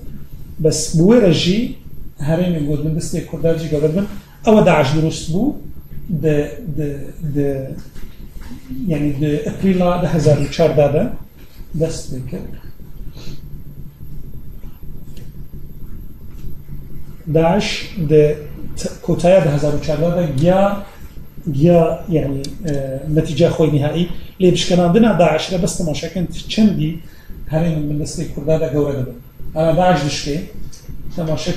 بس بويرجي هرمي جود من دست كرداجي جورة دبن أو داعش درست بو يعني أبريل 2014 دست بكر داعش كوتايا 2014 جا يعني نتيجة خوي نهائي ليه بشكل عندنا داعش بس تماشا كنت چندي هرين من دست كردادا جورة دبن أنا داعش بشكي تماشا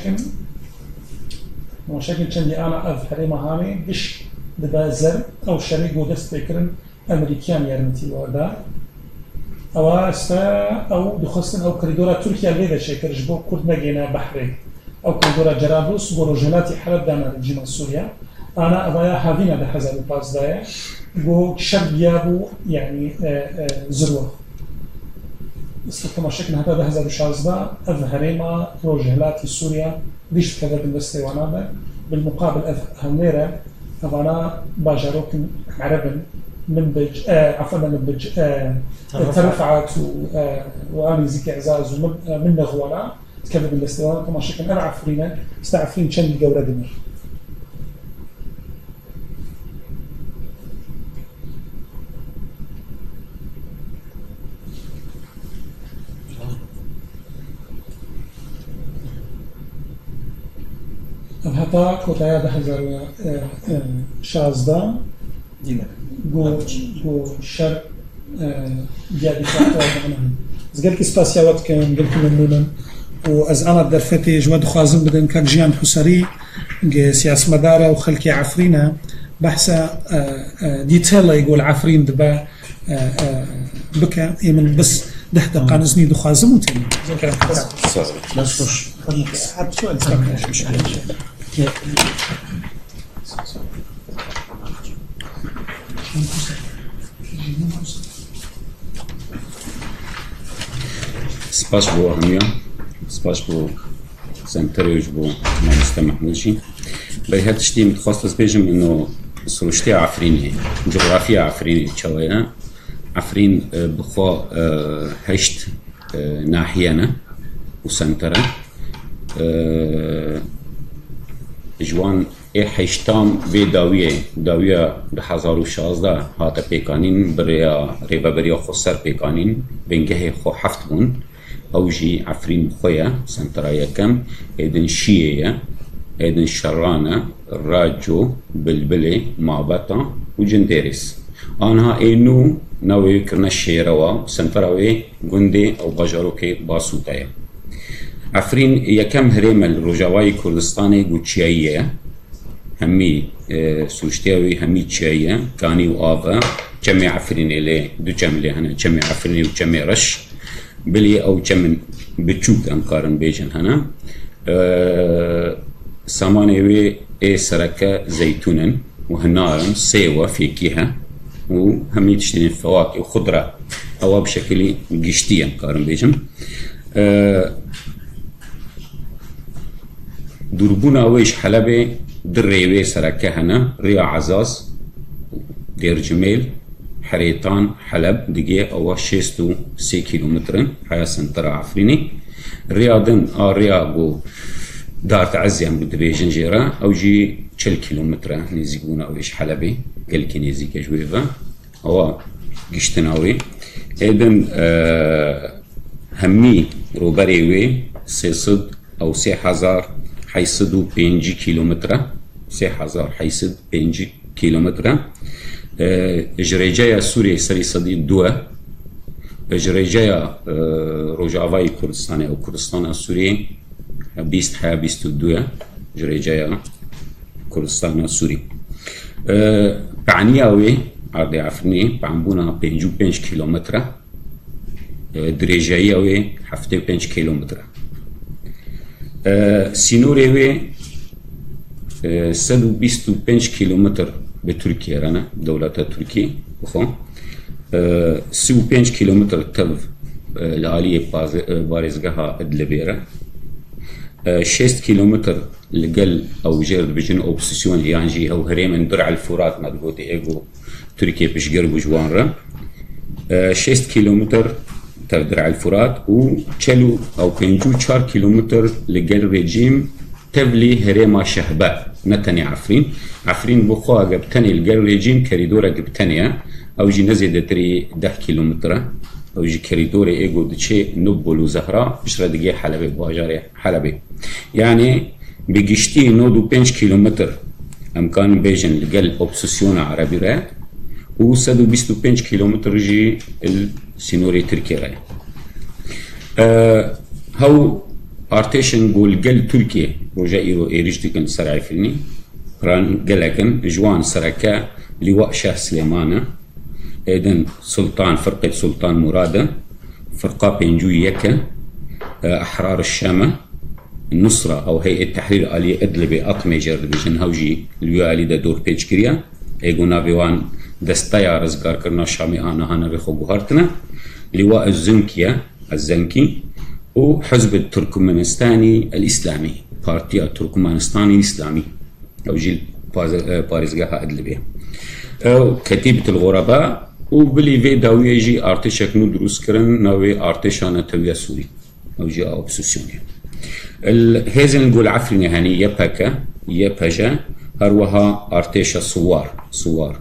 چندي أنا أف هريمة هامي بش دبازر أو شريك ودست بكرن أمريكان يرمتي ودا أو استا أو دخستن أو كريدورا تركيا ليدا شكل جبو كرد نجينا بحرين أو كريدورا جرابلس بروجلاتي حلب دانا الجنوب سوريا أنا أبايا هافينا بحزر الباز دايا بو شربيابو يعني زروة استخدم شكل هذا بحزر الشازدا أظهريما بروجلاتي سوريا ليش كذا بالستيوانا بالمقابل أهميرا أبانا باجاروك عربن منبج عفوا منبج ترفعت وآمي زيك إعزاز ومن نغوانا تكلم بالاستوانة كما شكل أنا عفرينا استعفرين شن جورة دمر هتا كوتايا 2016 بو شر جادي فاتوا زقلك سباسيا وقت كان قلت ممنونا وأز أنا درفتي جواد خوازم بدن كان جيان حسري سياس مدارة وخلكي عفرينا بحثا ديتيلا يقول عفرين دبا بكا يمن بس دهتا قانزني دو خوازم وتاني لا تخش حد سؤال مش سپاس بو همیا سپاس بو سنتریوش بو مهندس محمودی به هتشتی متخصص بيجم انه سروشتي عفريني جغرافيا عفريني تشوينا عفرين بخوا هشت ناحينا وسنترة جوان حشتام به داویه 2016 هات پیکانین بریا ریبا بریا خسر پیکانین بنگه خو هفت بون اوجی عفرین خویا سنترا کم ایدن شیعه ایدن شرانه راجو بلبله مابطا و جندرس آنها اینو نوی کرنا شیروا سنتراوی گنده او بجاروک باسوتایا عفرین یکم هرم الرجاوی کردستان گوچیایه همي سوشتياوي همي تشايا كاني وآفا جمع عفريني لي دو جملي هنا جمع عفريني وجمع رش بلي أو جمع بتشوك أمكارن بيجن هنا سامانيوي سركة زيتونا وهنارن سيوة في كيها وهمي تشترين فواكه وخضرة أو بشكل قشتي أمكارن بيجن دربونا ويش حلبي دريوي سركة هنا ريا عزاز دير جميل حريطان حلب دقيقة أو 6 كيلومتر حيا سنترا عفريني رياضن ريا بو دار تعزيان بدبي جنجيرا أو جي 40 كيلومتر نزيقونا ويش حلبي قال كي نزيق جويفا هو قشتناوي اذن همي روبريوي سيصد او 3000 حيصدوا 5 كيلومتر 3000 حيصد 5 كيلومتر جريجايا سوريا سري صدي دوا جريجايا روجافاي كردستان او كردستان السوري بيست حيا بيست دوا جريجايا كردستان السوري بعنياوي عرضي عفرني بعنبونا 5 كيلومتر دريجاياوي حفتي 5 كيلومتر سينوريوي 125 كيلومتر بتركيا رانا دولة تركيا بخو 35 كيلومتر تف الآلية بارزقها ادلبيرة 6 كيلومتر لقل او جرد بجن اوبسيسيون يعني هو هريم درع الفرات ما تقولي ايجو تركيا بش قرب جوان را 6 كيلومتر تدرع الفرات و تشلو او 4 كيلومتر لقل ريجيم تبلي هريما شهبة نتني عفرين بخوا قبتني لقل ريجيم كريدورا قبتنيا او جي نزيد تري 10 كيلومتر او جي كريدورا ايجو دشي نبول وزهراء بشرة دقيقة حلبي بواجاري حلبي يعني بقشتي نودو 5 كيلومتر امكان بيجن لقل اوبسيسيون عربي راي و 125 كيلومتر جي السينوري تركيا راي هاو ارتيشن قول قل تركيا رجائيرو ايريجتكن سرعي فيني ران قلقن جوان سركا لواء شاه سليمانة ايدن سلطان فرقة سلطان مرادة فرقة بينجو يكا احرار الشامة النصرة او هيئة التحرير آلية ادلبي اطمي جرد بجن هاوجي الوالي دا دور بيج كريا ايقونا بيوان دستايا رزقار كرنا شامي انا هانا ريخو بوهارتنا لواء الزنكي وحزب التركمانستاني الاسلامي بارتي التركمانستاني الاسلامي او جيل بارزقها ادلبي كتيبة الغرباء وبلي في داوية جي ارتشك ندروس كرن ناوي ارتشانا تويا سوري او جي اوبسيسيوني هزن نقول عفرين هاني يبكا يبجا هروها ارتشا صوار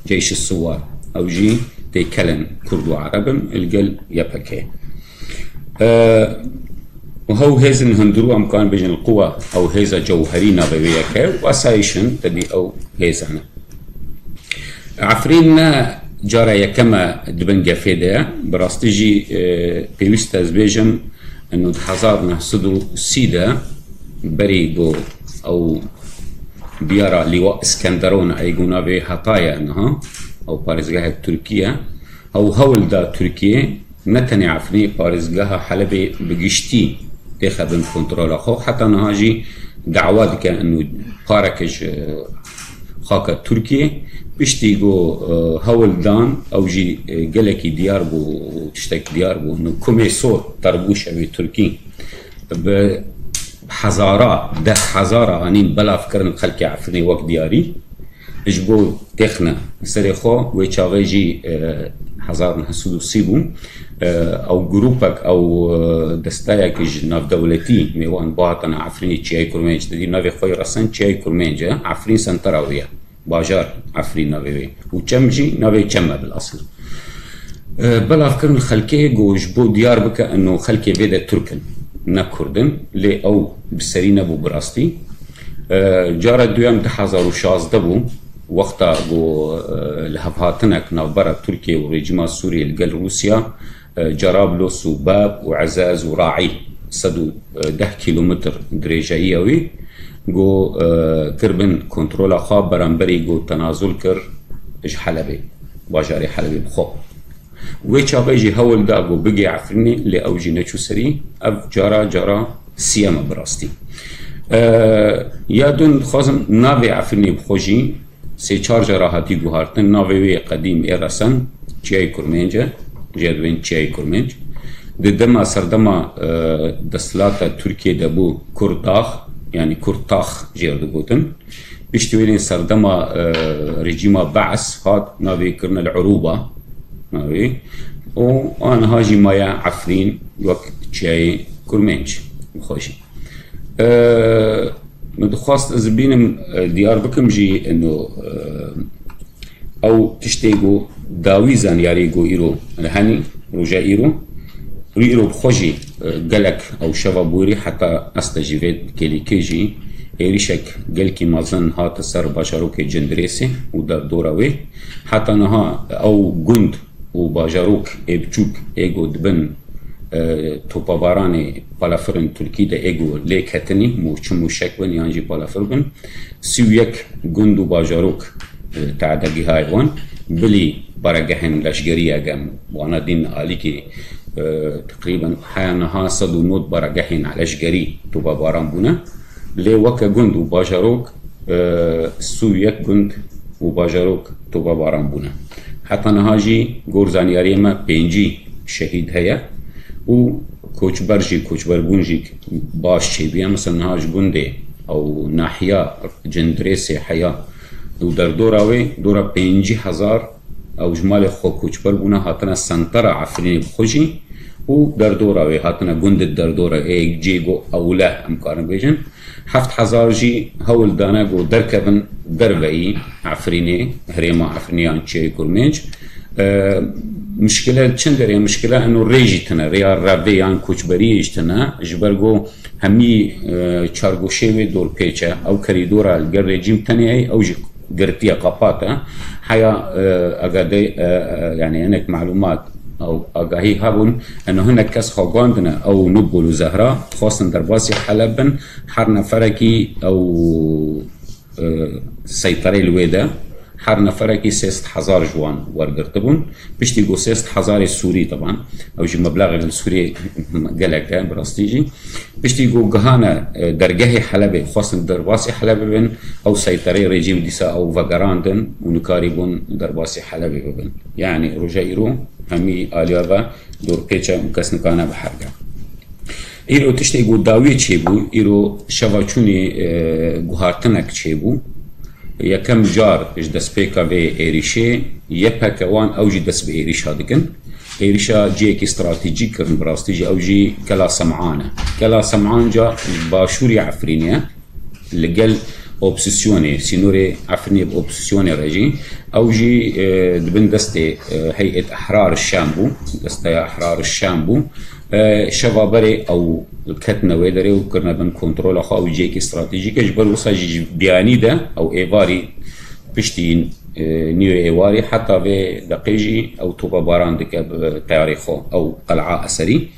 جيش الصوار او جي تيكلن كردو عربم القل يبكا وهو هزن هندرو امكان بين القوى او هيزا جوهري نابويكا واسايشن تدي او هيزانا عفرينا جارا كما دبنجا فيدا براستيجي بيوستاز بيجم انه حزار نحصدو سيدا بريغو او بيارا لواء اسكندرون ايقونا بي حطايا انها او بارزقها تركيا او هول دا تركيا نتني عفري بارزقها حلبي بقشتي تاخذ كنترول اخو حتى نهاجي دعوات انه باركج خاكا تركيا بيشتيجو هول دان او جي قلكي ديار بو تشتك ديار بو انه كوميسور تربوش ابي تركي بحزارة ده حزارة انين بلا فكرن خلقي عفرني وقت دياري اجبو تخنا سريخو ويتشاغيجي حزار نحسودو سيبو او جروبك او دستايك ناف دولتي ميوان باطنا عفريني تشاي كورمينج دي نافي خوي رسن تشاي كورمينج عفرين سنتراوية باجار عفرين نافي وچمجي نافي چمه بالاصل بلا فكرن الخلقي جوجبو ديار بك انه خلقي بيدا تركن نكردن لي او بسرينا بو براستي جارة دوام دحازارو شازدبو وقتا بو لهفهاتنك نافبرا تركيا وريجما السوري لقل روسيا جرابلس وباب وعزاز وراعي صدو 10 كيلومتر دريجايوي جو كربن كنترولا خاب برانبري جو تنازل كر اج حلبي باجاري حلبي بخو ويش ابيجي هول دا جو بقي عفرني اللي اوجي نتشو سري اف جارا سيما براستي يادون خازم نافي عفرني بخوجي سي چار راحتي گوهارتن ناوي قديم ارسن چي كورمنجه جدوين چي كورمنج ددما سردما دسلاتا تركيا دبو كرداخ يعني كرتاخ جيرد بوتن بيشتوين سردما رجيما بعث هات ناوي كرنا العروبه ناوي وانا هاجي مايا عفرين وقت چي كورمنج خوشي مدخواست از بینم دیار بکم جی انو او تشتیگو داوی زانیاری گو ایرو هنی روژا ایرو بخوشی گلک او شوا بوری حتی استجیوید کلیکی جی ایریشک گلکی مازن هات سر باجاروک جندریسی و در دوراوی حتی نها او گند و باجاروک ابچوک ایگو دبن توپاوارانی پالافرن ترکی ده ایگو لیک هتنی موچمو شک بن یانجی پالافر بن سیویک گند و باجاروک تعدادی های وان بلی برگهن لشگری اگم وانا دین آلی که تقریبا حیانها 109 برگهن لشگری توپاواران بونه لی وکا گند و باجاروک سیویک گند و باجاروک توپاواران بونه حتی نهاجی گورزانیاری ما 5 شهید هیا و کوچبرگونجی باش چی بیا مثلا نهاج گنده او ناحیه جندریسی حیا و در دورا 5000 او جمال خو کوچبرگونه هاتنا سنتر عفرینی بخوشی و در دوراوی هاتنا گنده در دورا ایک جیگو اوله امکارن بیجن 7000 جی هول دانا گو درکبن دروی عفرینی هریما عفرینیان چی کرمنج مشكلة چندري مشكلة انه ريجتنا ريا رابيان كوچبري اجتنا جبرگو همي چارگوشي دور پیچه او كريدورا الگر ريجيم تاني او گرتيا قاپاتا حيا اگادي يعني هناك معلومات او اگاهي هابون انه هناك كاس خوغاندنا او نبول وزهرة خاصة درباسي حلبن حر نفركي او سيطري الويدا هر نفرکی 6000 جوان ورگرتبون بشتی گو 6000 سوری طبعا او جی مبلغ السوری قلق براستيجي بشتی گو گهانا درگه حلب خاصن درباسي حلب بن او سيطري ريجيم ديسا او وگراندن ونكاري بون درباسي حلب بن يعني رجائرو همي آلياغا دور پیچه مكسنکانا بحرگا ایرو تشتی گو داوی چی بو ایرو شواچونی گوهارتنک چی بو یکم جار اش دست پیکا به ایریشه یپک وان اوجی دست به ایریشا دکن ایریشا جی اکی استراتیجی کرن براستیجی اوجی کلا سمعان جا باشوری عفرینیه لگل اوبسیسیونی سینوری عفرینی با اوبسیسیونی رجی اوجی دبن دست هیئت احرار الشام بو شوابري او كتنا ويدري وكرنا بن كنترول خاوي جيك استراتيجيك جبر وصاجي بياني ده او ايفاري بشتين نيو ايواري حتى في دقيجي او توبا باران دك تاريخه او قلعه اثري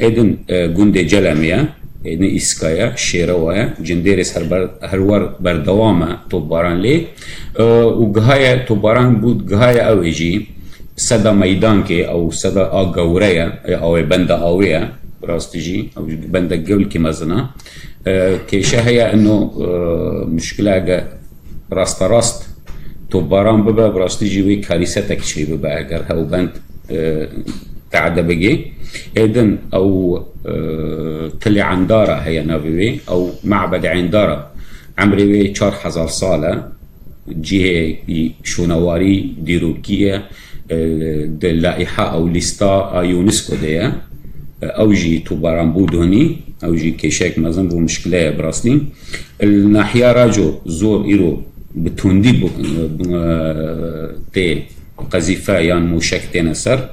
اذن جندي جلميا اذن اسكايا شيروايا جنديرس هرور بردوامه توباران لي وغايا توباران بود غايا اوجي صدا ميدان كي او صدا اغوريا او بندا اويا براستيجي او بندا قبل كما زنا كي شهيا انه مشكله راست توباران ببا براستيجي وي كارثتك شي ببا اگر هو بند تعدى بقي اذن او تلي عنداره هي نافي او معبد عنداره عمري 4000 ساله جهه شونواري ديروكيه اللائحة أو لستا يونسكو ديا أوجي توباران بودوني أوجي كيشاك مازن بو مشكلة براسلي الناحية راجو زور إيرو بتوندي تي قذيفة يان موشك تنسر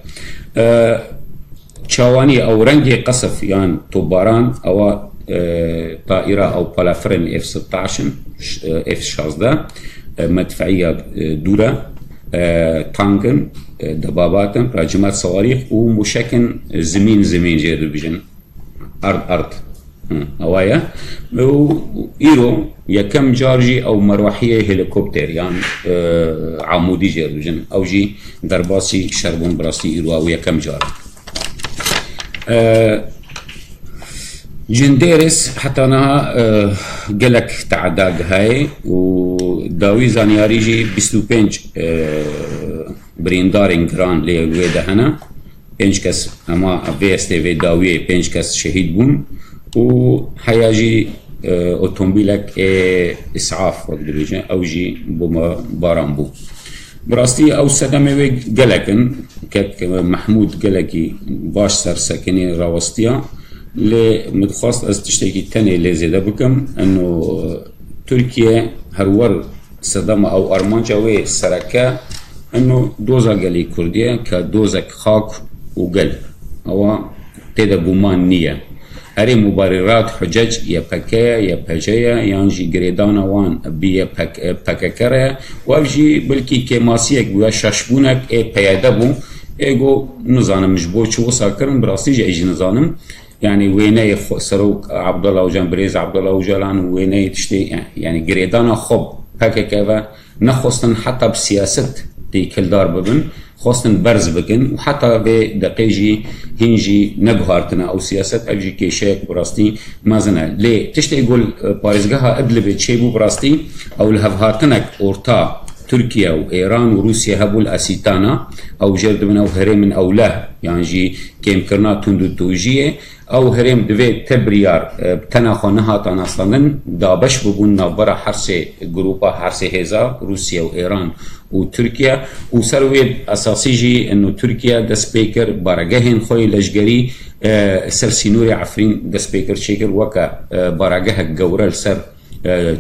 تشاواني أو رنجي قصف يان توباران أو طائرة أو بالافرن F-16 F-16 مدفعية دورة تانكن دباباتن راجمات صواريخ ومشكن زمين جيدو بيجن أرض هوايا وإيرو يكم جارجي أو مروحية هليكوبتر يعني عمودي جيدو بيجن أو جي درباسي شربون براسي إيرو أو يكم جار جنديرس حتى أنا قلك تعداد هاي وداوي زانياريجي 25 بريندارين جران لويدا هنا 5 كاس اما في اس تي في داوي 5 كاس شهيد بون وحياجي اوتومبيلك اسعاف وقدريجا او جي بوما بارامبو براستي او سدمي قلكن كك محمود قلكي باش سر ساكنين راوستيا لمدخواست از تشتكي تاني اللي زيدا بكم انه تركيا هرور صدام او ارمانجا وي سركه انه دوزا قالي كرديه كدوزك خاك وقل او تدا بومان نيه هري مبررات حجج يا بكا يا بجايا يانجي جريدانا وان بي بكاكرا وافجي بلكي كماسيك ويا شاشبونك اي بيادبو ايجو نظام مش بوش وساكرن براسي جاي نظام يعني ويني سروك عبد الله وجان بريز عبد الله وجلان ويني تشتي يعني جريدانا خب بكاكا نخصن حتى بسياسه دي كل دار ببن خواستن برز بكن وحتى بدقيجي هنجي نبهارتنا او سياسة اجي كيشاك براستي مازنا ليه تشتي يقول باريزقها ادلبي تشيبو براستي او الهفهارتنك اورتا تركيا وايران وروسيا هبو الاسيتانا او جرد من او هرم او لا يعني جي كيم كرنا تندو توجيه او هرم دوي تبريار بتناخو نهاتان اصلا دابش ببون نابرا حرسي جروبا حرسي هزا روسيا وايران وتركيا وسروي اساسي جي انه تركيا دسبيكر بارجهن خوي لجري سر سينوري عفرين دسبيكر شيكر وكا بارجه جورال سر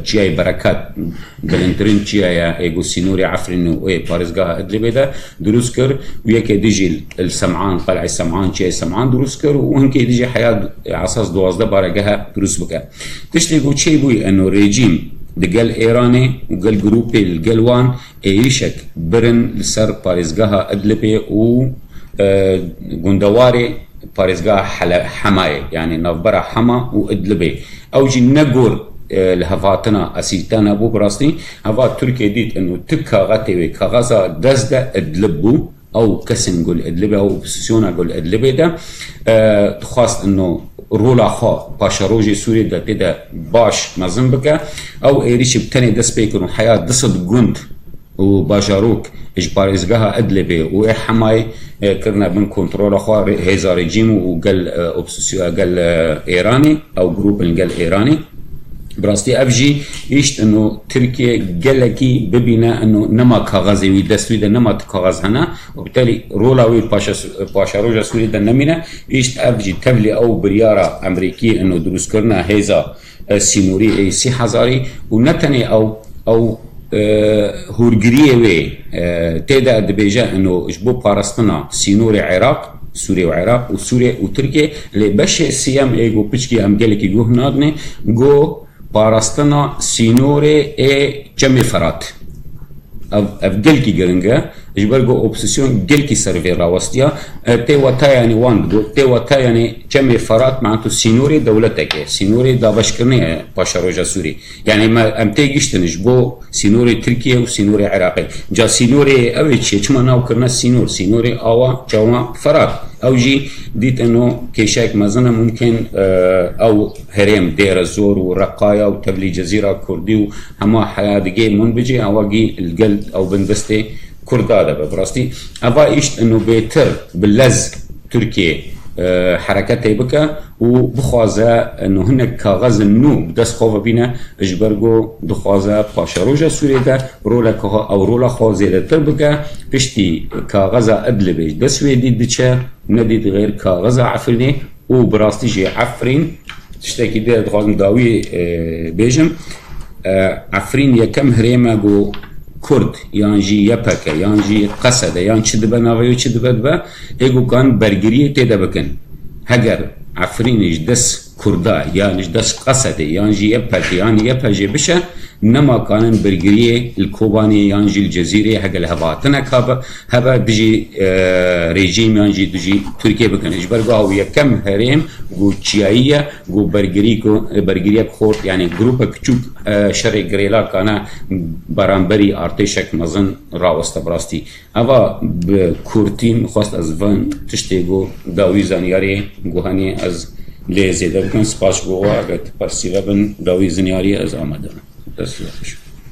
جاي بركات بلنترين جاي ايجو سينوري عفرين واي باريزغا ادلبيدا دروسكر وياك ديجي السمعان قلع السمعان جاي سمعان دروسكر وهنك ديجي حياه عصاص دوازده بارجها دروس بكا تشتيقو تشي بوي انه ريجيم دقال ايراني وقال جروبي القلوان ايشك برن لسر باريزغا ادلبي و غوندواري باريزغا حمايه يعني نافبرا حما وادلبي او جي نقور الهفاتنا اسيتانا بو براستي هفا تركيا ديت انه تكا غاتي كغازا دزدا ادلبو او كسنقول ادلبي او بسيسيونا قول ادلبي دا خواست انه رولا خا باشاروجي سوري دا تدا باش مازن بكا او ايريش بتاني دس بيكونو حياة دصد قند وباشاروك اجباريزغاها ادلبي و حماي كرنا من كنترول خا هيزا ريجيم وقال اوبسيسيو قال ايراني او جروب قال ايراني براستي افجي ايشت انه تركيا قالكي ببنا انه نما كاغازي ويدستوي ده نما كاغاز هنا وبالتالي رولاوي باشا روجا سوري ده نمينا ايشت افجي تبلي او بريارة امريكي انه دروس كرنا هيزا سينوري اي سي حزاري ونتني او هورجريه وي تيدا دبيجا انه اجبو بارستنا سينوري عراق سوريا وعراق وسوريا وتركيا اللي باش سيام ايجو بيشكي ام قالكي جو هنادني جو باراستنا سينوري اي جمي فرات افجلكي جرنجا اجبرجو اوبسيسيون جلكي سيرفي راوستيا تي وتا يعني وان تي وتا يعني جمي فرات معناته سينوري دولتك سينوري دابشكرني باشا روجا سوري يعني ما ام تيجيشتنج بو سينوري تركيا وسينوري عراقي جا سينوري اوي شي كما ناو كرنا سينوري اوا جوا فرات او جي ديت انه كيشاك مازنا ممكن او هرم دير الزور ورقايا وتبلي جزيره كردي وهما حياه دقي منبجي او جي القلب او بندستي كرداده ببراستي ابا ايشت انه بيتر باللز تركيا حركات بكا وبخوازه انه هناك كاغاز النو بدس خوفا بينا اجبرجو دخوازه باشاروجا سوريا دا رولا او رولا خوازه تربكا بشتي كاغازا ادلبيج دس ويدي دتشا نديد غير كاغازا عفرني وبراستي جي عفرين تشتكي دير دخوازن داوي بيجم عفرين يكم هريما جو كرد يانجي يبكا يانجي قصد يان چدبا ناويو چدبا دبا ايگو كان برگريه تيدا بكن هگر عفرينيش دس كردا يانش دس قصد يانجي يبكا ياني يبكا بشا نما كان برگريه الكوباني يانجي الجزيرة هگر الهباتنا كابا هبا دجي ريجيم يانجي دجي تركيا بكن اجبرگو هاو يكم هريم گو چيائية گو برگريه خورت يعني گروپا كچوك شرق گريلا كان برانبري ارتشك مزن راوستا براستي اوا بكورتين خواست از فان تشتيگو داوي زانياري گوهاني از ليزيدا بكن سپاس گوها اگت پرسيلا بن داوي زانياري از آمدن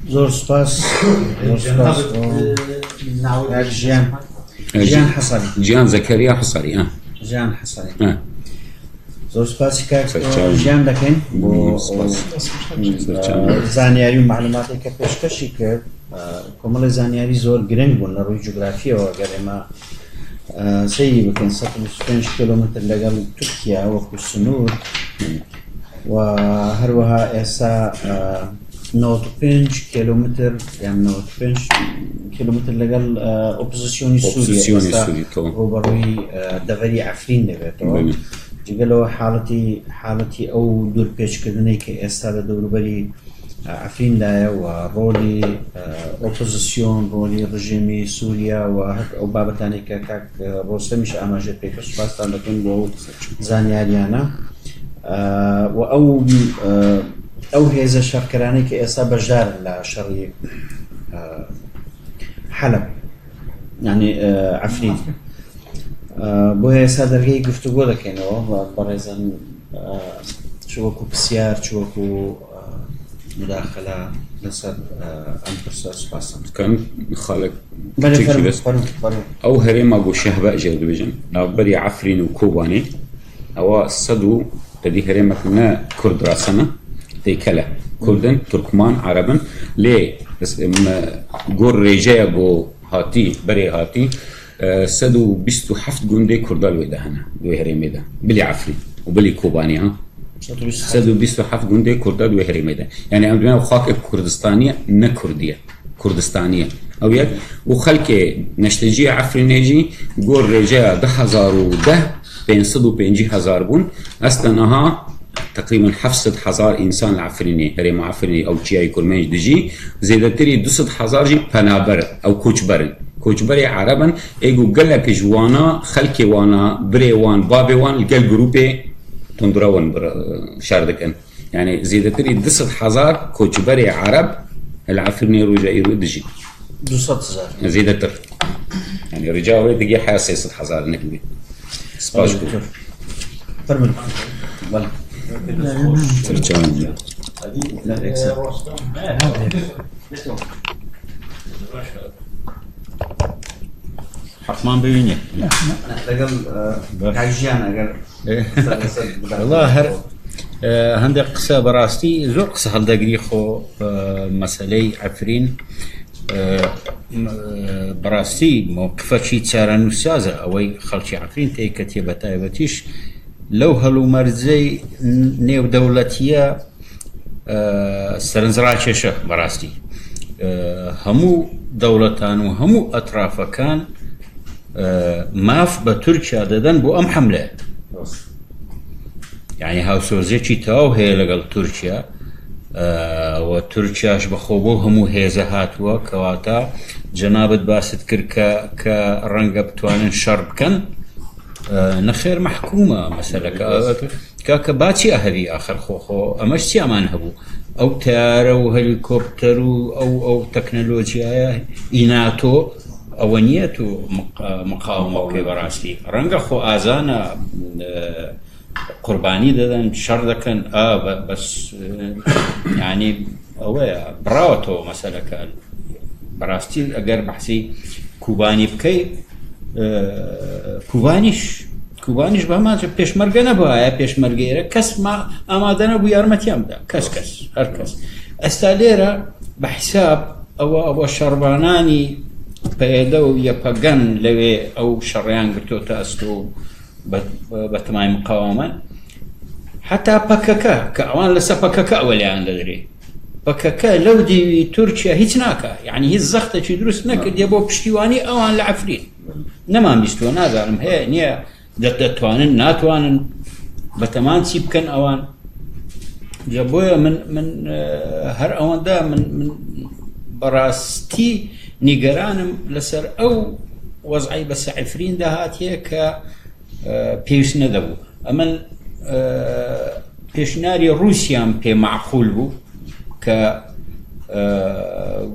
زور سپاس جيان حصري جيان زكريا حصري جيان حصري زور سپاس كاك جيان دكين بو زانياري ومعلوماتي كبشكشي كرد كومل زانياري زور گرنگ بون لروي جغرافيا واگر ما سيي بكن 125 كيلومتر لقل تركيا وكو السنور وهروها إسا 95 كيلومتر يعني 95 كيلومتر لەگەڵ ئۆپۆزیسیۆنی سووریا ڕوبەڕووی دەڤەری عەفرین دەبێتەوە جگەلەوە حاڵەتی ئەو دوورپێچکردنەی کە ئێستا لە دەوروبەری عەفریندایە و ڕۆلی ئۆپۆزیسیۆن ڕۆلی ڕژێمی سووریا و ئەو بابەتانی کە کاک ڕۆستەمیش ئاماژە پێکە سوپاسان دەکەن بۆ ئەو زانیاریانە و ئەو هێزە شەڕکەرانەی کە ئێستا بەشدارن لە شەڕی حەلەب یعنی عەفرین بۆ ئێستا دەرگای گفتوگۆ دەکەینەوە بەڕێزان چوەکو پرسیار چوەکو مداخلە لەسەر ئەم پرسە سوپاسم دەکەن خاڵک ئەو هەرێما بۆ شەهبە ئەجێ دەبێژن ناوبەری عەفرین و کۆبانێ ئەوە سەد و دەدی هەرێمەک نە کورد ڕاسەنە دەیکەلە کوردن تورکمان عەرەبن لێ گۆڕ ڕێژەیە بۆ هاتی بەرێ هاتی 127 گوندەی کووردا لێ دەهەنە دوێ هەرێمێدا بلی عەفرین و بلی کۆبانی ها 127 گوندەی کووردا دوێ هەرێمێدا یعنی ئەم دوێنە خاکێک کوردستانیە نە کوردیە کوردستانیە ئەو یەک و خەلکێ نەشتەجیە عەفرینێژی گۆڕ ڕێژەیە 2010 550,000 بوون ئەستەنەها تقريبا 700,000 انسان العفريني هريم عفريني او تشياي كرمانج دجي زيدتري 200,000 جي بنابر او كوچبر عربا ايجو قلك جوانا خلكي وانا بري وان بابي وان قال جروبي تندراون شاردكن يعني زيدتري 200,000 كوچبر عرب العفريني رجعي دجي 200,000 زيدتر يعني رجاوي دقي حياه 600,000 نكبي سباشكو فرمل والله ترجعني حتمان ببینی والله هر هەندێک قسە بەڕاستی زۆر قسە هەڵدەگری خۆ مەسەلەی عەفرین بەڕاستی موقفەکی چارەنووسازە ئەوەی خەڵکی عەفرین تێکەتێ بە تایبەتیش لەو هەڵومەرجەی نێودەوڵەتیە سەرنجڕاکێشە بەڕاستی هەموو دەوڵەتان و هەموو ئەترافەکان ماف بە تورکیا دەدەن بۆ ئەم حەملە یعنی هاوسۆزێکی تەواو هەیە لەگەڵ تورکیا و تورکیاش بەخۆ بۆ هەموو هێزە هاتووە کەواتە جەنابەت باست کرد کە ڕەنگە بتوانن شەڕ بکەن نەخێر مەحکومە مەسەلەکە کاکە باچی ئەهەبی ئاخر خۆ ئەمەش چیامان هەبوو ئەو تیارە و هەلیکۆپتەر و ئەو تەکنەلۆجیایە ئیناتۆ ئەوە نییە و مقاومەکەی بەڕاستی ڕەنگە خۆ ئازانە قوربانی دەدەن شەڕ دەکەن بەس یعنی ئەوەیە بڕاوەتەوە مەسەلەکە بەڕاستی ئەگەر بەحسی کوبانی بکەی کوبانیش بەماچە پێشمەرگە نەبووایە پێشمەرگەیرە کەس ئامادە نەبوو یارمەتیان بدە کەس هەر کەس ئەستا لێرە بە حیساب ئەوە شەڕبانانی پەیدە و یەپەگەن لەوێ ئەو شەڕیان گرتۆتە ئەست و بەتمای مقاومە حتا پەکەکە کە ئەوان لەسەر پەکەکە ئەوە لێیان دەدرێ پەکەکە لەو دیوی تورکیا هیچ ناکە یعنی هیچ زەختێکی دروست نەکردێ بۆ پشتیوانی ئەوان لە عەفرین نەمان بیستوە نازانم هەیە نییە دەتوانن ناتوانن بەتەمان چی بکەن ئەوان جا بۆیە من هەر ئەوەندا من بەڕاستی نیگەرانم لەسەر ئەو وەزعی بەسە عەفرین داهاتیە کە پێویست نەدەبوو ئەمە پێشنیاری رووسیان پێ معقول بوو کە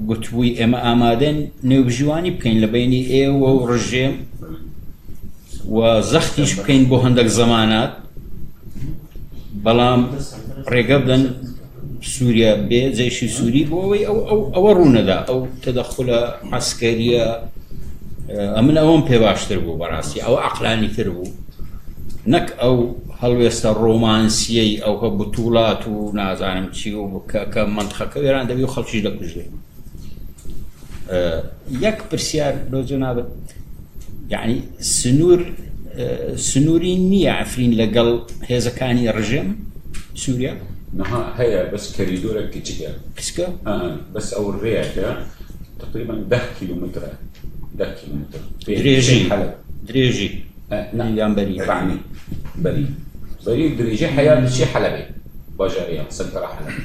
گوتبووی ئێمە ئامادەن نێوبژیوانی بکەین لە بینی ئێوە و ڕژێم و زەختیش بکەین بۆ هەندێک زەمانات بەڵام ڕێگە بدەن سووریا بێ جەیشی سووری بۆ ئەوەی ئەوە ڕوونەدا ئەو تەدەخولە عەسکەریە ئەمن ئەوەم پێ باشتر بوو بەڕاستی ئەوە عەقلانی تر بوو نەک ئەو هەڵوێستە ڕۆمانسیەی ئەو هە بتوڵات و نازانم چی و کە منتخەکە وێران دەبی و خەڵکیش دەکوژێ یەک پرسیار لۆ جەنابەت یعنی سنووری نییە عەفرین لەگەڵ هێزەکانی ڕژێم سووریا نها هي بس كريدورة كتير كسكا بس أو الرياكة تقريبا 10 كيلومتر 10 كيلومتر دريجي حلب دريجي نعم بري بري دريجي حياة شي حلبي باجارية سنترا حلبي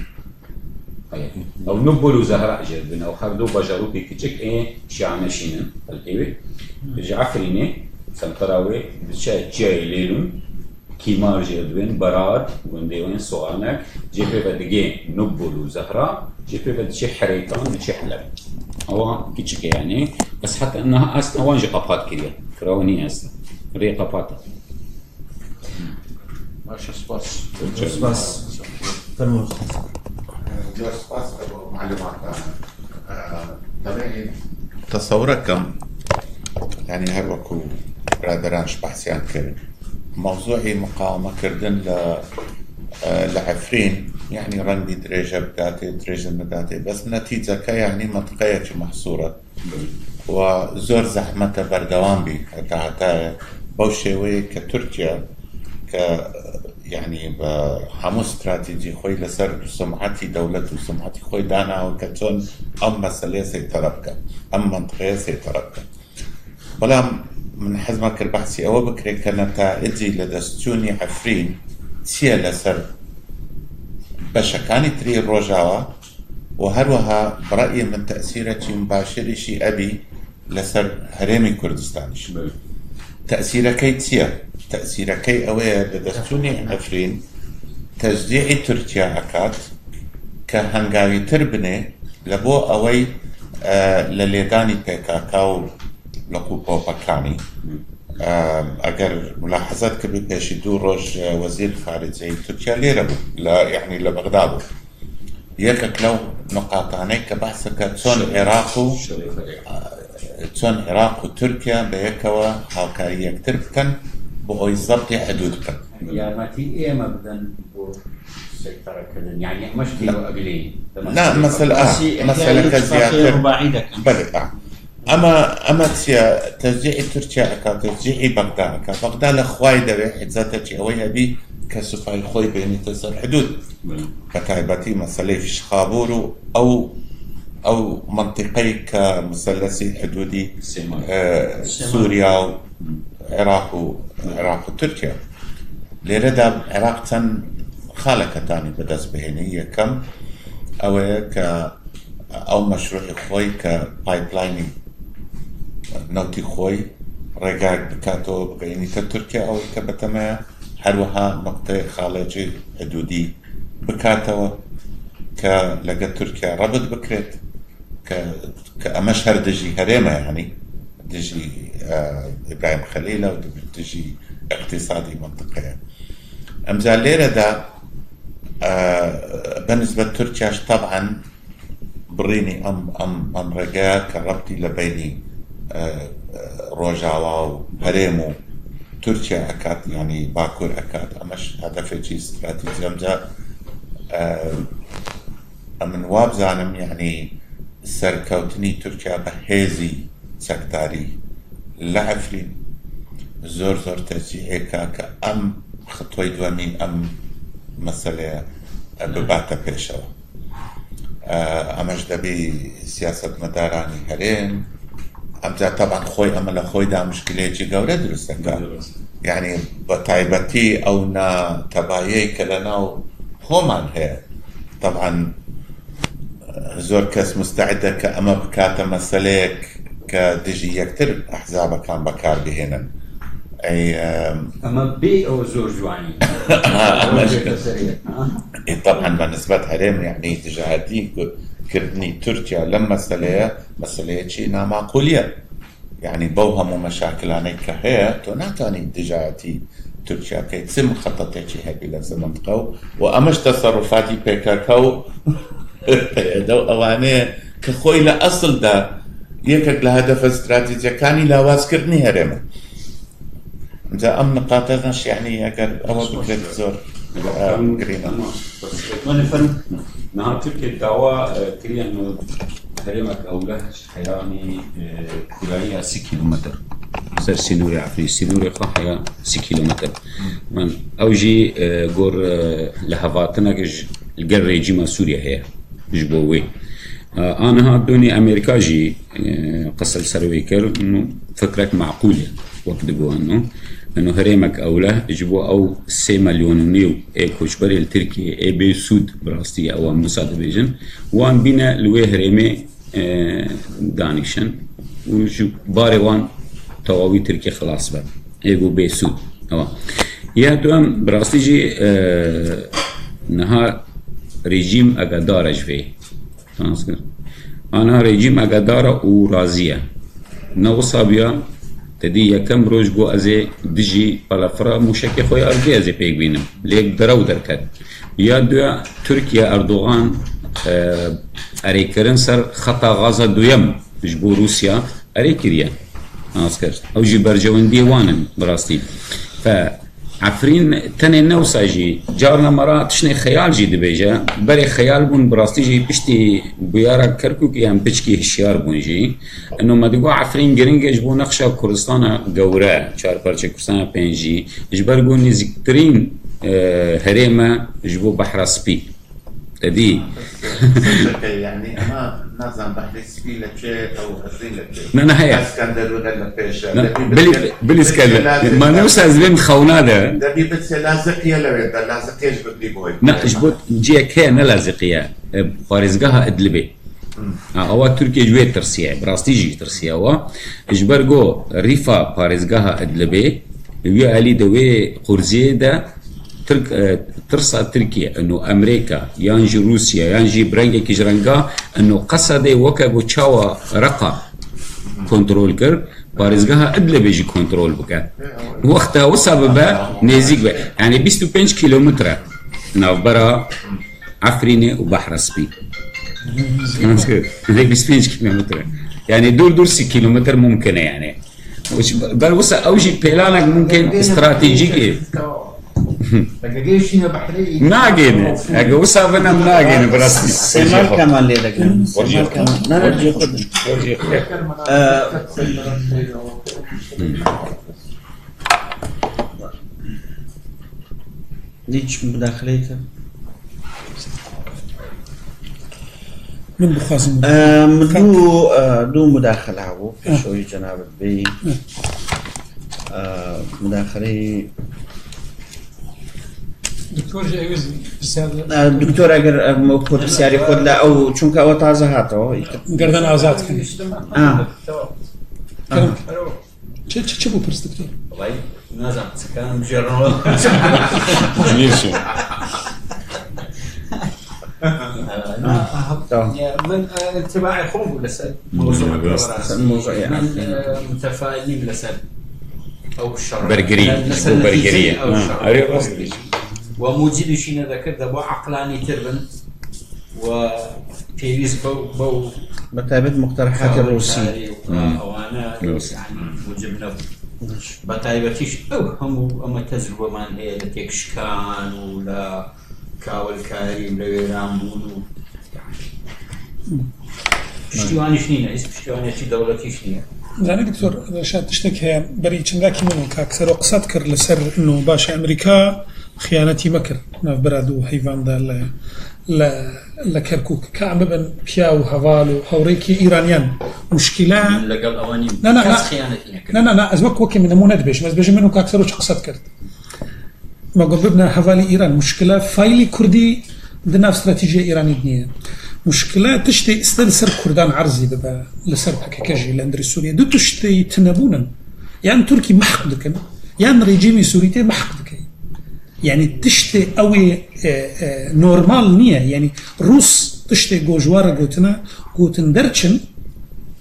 أو نبولو زهراء جربنا أو خردو باجارو بيكتشك شي عمشينا الإيوه جعفريني سنتراوي بشا جاي ليلون كيمار جردوين براد ونديوين صغانك جيبي بدقي نبولو زهراء جيبي بدشي حريتان بشي حلبي هو كتشك يعني بس حتى انها اصلا وانجي قبات كده كراوني اصلا ري قبات ماشي سباس بس فرموز سباس معلومات طبيعي تصوركم يعني هر وكو برادرانش بحثيان كرن موضوعي مقاومة كردن لعفرين يعني رنبي دريجة بداتي دريجة بداتي بس نتيجة يعني منطقية محصورة وزور زحمة بردوان بي حتى بوشيوي كتركيا يعني بحمو استراتيجي خوي لسر سمعتي دولة وسمعتي خوي دانا وكتون أم مسألة سيطربك أم منطقية سيطربك ولا من حزمك البحثي أو بكري كانت إدي لدستوني عفرين تيا لسر بشكاني تري الرجاوة وهروها برأيي من تأثيرة مباشر شي أبي لسر هرمي كردستانش تأثيرة كي تيا تأثيرة كي أوي لدستوني عفرين تشجيع تركيا أكاد كهنغاوي تربني لبو أوي لليداني بيكاكاو لقو بوباكاني اگر ملاحظات كبير بيشي دو روج وزير الخارجية تركيا ليربو لا يعني لبغداد يكك لو نقاطاني كبحثك تون عراق وتركيا بيكوا هاوكارية كتر بكن بقوا يزبطي حدود بكن يعني ما تي ايه مبدأ بو سيطرة كذا يعني مش كيلو قبلين لا مسألة كزيادة بلد اما تشجيع تركيا كتشجيع بغداد كبغداد اخواي دبي حزتك اويها بي كسفاي خوي بين تسر حدود كتايبتي مسألة في شخابورو او منطقي كمثلثي حدودي سوريا وعراق وتركيا لردا عراق تن خالك تاني بدس بهنية كم او مشروع خوي كبايب لايني نوتي خوي رجع بكاتو بقيني تركيا او كبتما هروها نقطة خارجي حدودي بكاتو كلقى تركيا ربط بكرت كأمشهر دجي هريمة يعني دجي إبراهيم خليلة ودجي اقتصادي منطقية أمزال ليرة دا بالنسبة لتركيا طبعا بريني أم رجاء كربتي لبيني روجاوا وهريمو تركيا أكاد يعني باكور أكاد أمش هدفي استراتيجي أمزال من واب زانم يعني سركوتني تركيا بهيزي سكتاري لعفرين زور تجيعي كأم خطوي دوامين أم مسألة بباتا بيشوا أمش دبي سياسة مداراني هرين أمزا طبعا خوي أملا خوي دا مشكلة جي قولة درستك يعني بطايبتي أو نا تبايي كلنا همان هي طبعا زور كاس مستعدة كأما بكاتا مسالك كدجي يكتر أحزابه كان بكار بهنا أي أما بي أو زور جواني طبعا بالنسبة هريم يعني تجاهدي كردني تركيا لما مسألة شيء معقولية يعني بوهم مشاكل عنك هي توناتاني تجاهدي تركيا كي تسم خططي شيء هبي لازم منطقة وأمش تصرفاتي بيكاكو دو أواني كخوي لأصل دا يكك لهدف استراتيجي كاني لا واسكرني هرمه إذا أم نقاطناش يعني أقل أول بكرة زور قرينا وانا فهم نهار تركيا الدعوة كري أنه هرمك أو له حيراني كلاية 6 كيلومتر سر سينوري عفري سينوري خاحية 6 كيلومتر من أوجي جور لهفاتنا الجر ريجيما سوريا هي جبوي أنا هادوني أمريكا جي قصة سرويكر إنه فكرك معقولة وقت جوا إنه هريمك أوله يجيبوا أو 6 مليون ونيو كوشبري التركي بي سود براستي أو مساعد بيجن وان بينا لوي هريمي دانيشن وشو باري وان تواوي تركي خلاص بقى ايجو بي سود يا دوام براستي جي نهار ريجيم اقدار جفي تنسكر أنا ريجيم أقدار وراضية نوصابيا تدي كم روج جو أزي دجي بالافرا مشكي خويا أرضي أزي بيك بينم ليك درو دركت يا دو تركيا أردوغان أريكرن سر خطا غازا دويم جبو روسيا أريكريا أسكر أو جي برجوان ديوانن براستي عفرين تاني نوساجي جارنا مرات شني خيال جي دبيجا بري خيال بون براستي جي بشتي بيارا كركوك يام بشكي هشيار بون جي انه ما دقوا عفرين جرينج جبو نقشا كردستان قورا شار برشا كردستان بينجي جبرقو نزكترين هريمة جبو بحر سبي تدي يعني انا نظام بحر سبي لكي او هزين لكي انا هيا اسكندر وغلا بيشا بالاسكندر ما نوسع زين خونا ده دبي بس لازقيه لويدا لازقيه جبت لي بوي نا جبت جي كان لازقيه فارزقها ادلبي او تركيا جوي ترسيا براستي جي ترسيا وا جبرغو ريفا فارزقها ادلبي وي علي دوي قرزيده ترسى تركيا انه امريكا يانجي روسيا يانجي برنجي كيجرنجا انه قصدي وكا تشاوا رقا كنترول كر بارزقها ادلى بيجي كنترول بكا وقتها وسببها نيزيك بقى يعني 25 كيلومتر نافبرا عفريني وبحر سبي هذيك 25 كيلومتر يعني دور 6 كيلومتر ممكنه يعني بل وصل اوجي بلانك ممكن استراتيجي ناقين اقو صابنا ناقين براستي سمال كمان لي دقن سمال كمان نرجع خد ليش مداخلته من بخازن دو مداخلة هو شوي جناب بي مداخلة دكتور جايز دكتور اگر موقف بسیاری خود لا او چونکه او تازه هاتو گردن آزاد کنی چه بو پرس دکتور؟ والله نازم سكان بجرنول ليش من انتباعي خوف لسد موضوع من متفائلين لسد او الشر برجري برجريه اريد قصدي وموجود شيء ذكر ذا بو عقلاني تربن وفيريز بو بتابت مقترحات الروسية وانا يعني وجبنا بتايبتيش او هم اما تجربه من هي لتكشكان ولا كاول كريم لويران بولو پشتیوانی شنینه اسم پشتیوانیتی دولتی شنینه زاني دكتور رشاد تشتكي بري چنداكي منو كاكسر وقصات كر لسر انه باشا امريكا خيانتي مكر ناف برادو حيوان دا لكركوك كعب بن بياو هفالو هوريكي ايرانيان مشكلة لقل اواني لا خيانتي لا ازوك وكي من نمونات بيش بس بيجي منو كاكسر وش قصات كرت ما قلبنا هفالي ايران مشكلة فايلي كردي دنا استراتيجية ايرانية دنيا مشكلة تشتي استلسر كردان عرزي دابا لسر كاكاجي لاندري سوريا دو تشتي تنابونا يعني تركي محقدك يعني ريجيمي سوريتي محقدك يعني تشتي اوي نورمال نية يعني روس تشتي جوجوارا قوتنا قوتن درتشن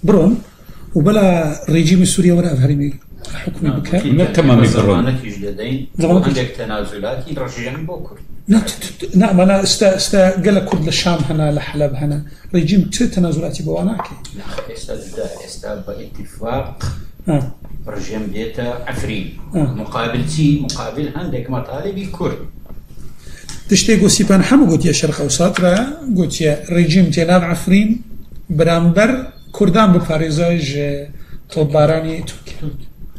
برون وبلا ريجيمي سوريا ولا افهريمي حكمي بكا ما تمام برون عندك تنازلات يرجعني بوكر نعم أنا قال كرد للشام هنا لحلب هنا ريجيم تنازلاتي بواناكي لا استاد باتفاق رجيم بيتا عفرين مقابل عندك مطالب كرد تشتي قوسي بان حمو قلت يا شرق أوسط قلت يا ريجيم تناب عفرين برامبر كردان بفاريزاج طباراني تركيا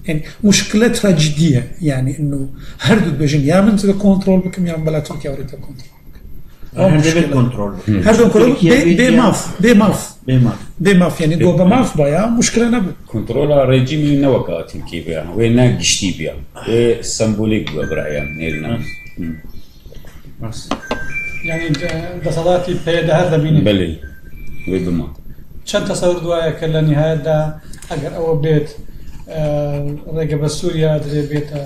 يعني مشكلتها جدية يعني إنه هردو بيجن يا من تدا كنترول بكم يا من بلا تركيا وريتا كنترول هذا بالكنترول هردو كنترول بماف يعني دو بماف بايا مشكلة نبو كنترولا ريجيمي نوكا تركي بيا وين قشتي بيا سمبوليك برأيا نيرنا بس يعني دسالاتي بيدا هذا بيني بلي وبما چەند تەسەور دوایە کە لە نهایەتدا ئەگەر ئەوە بێت ڕێگە بە سووریا درێ بێتە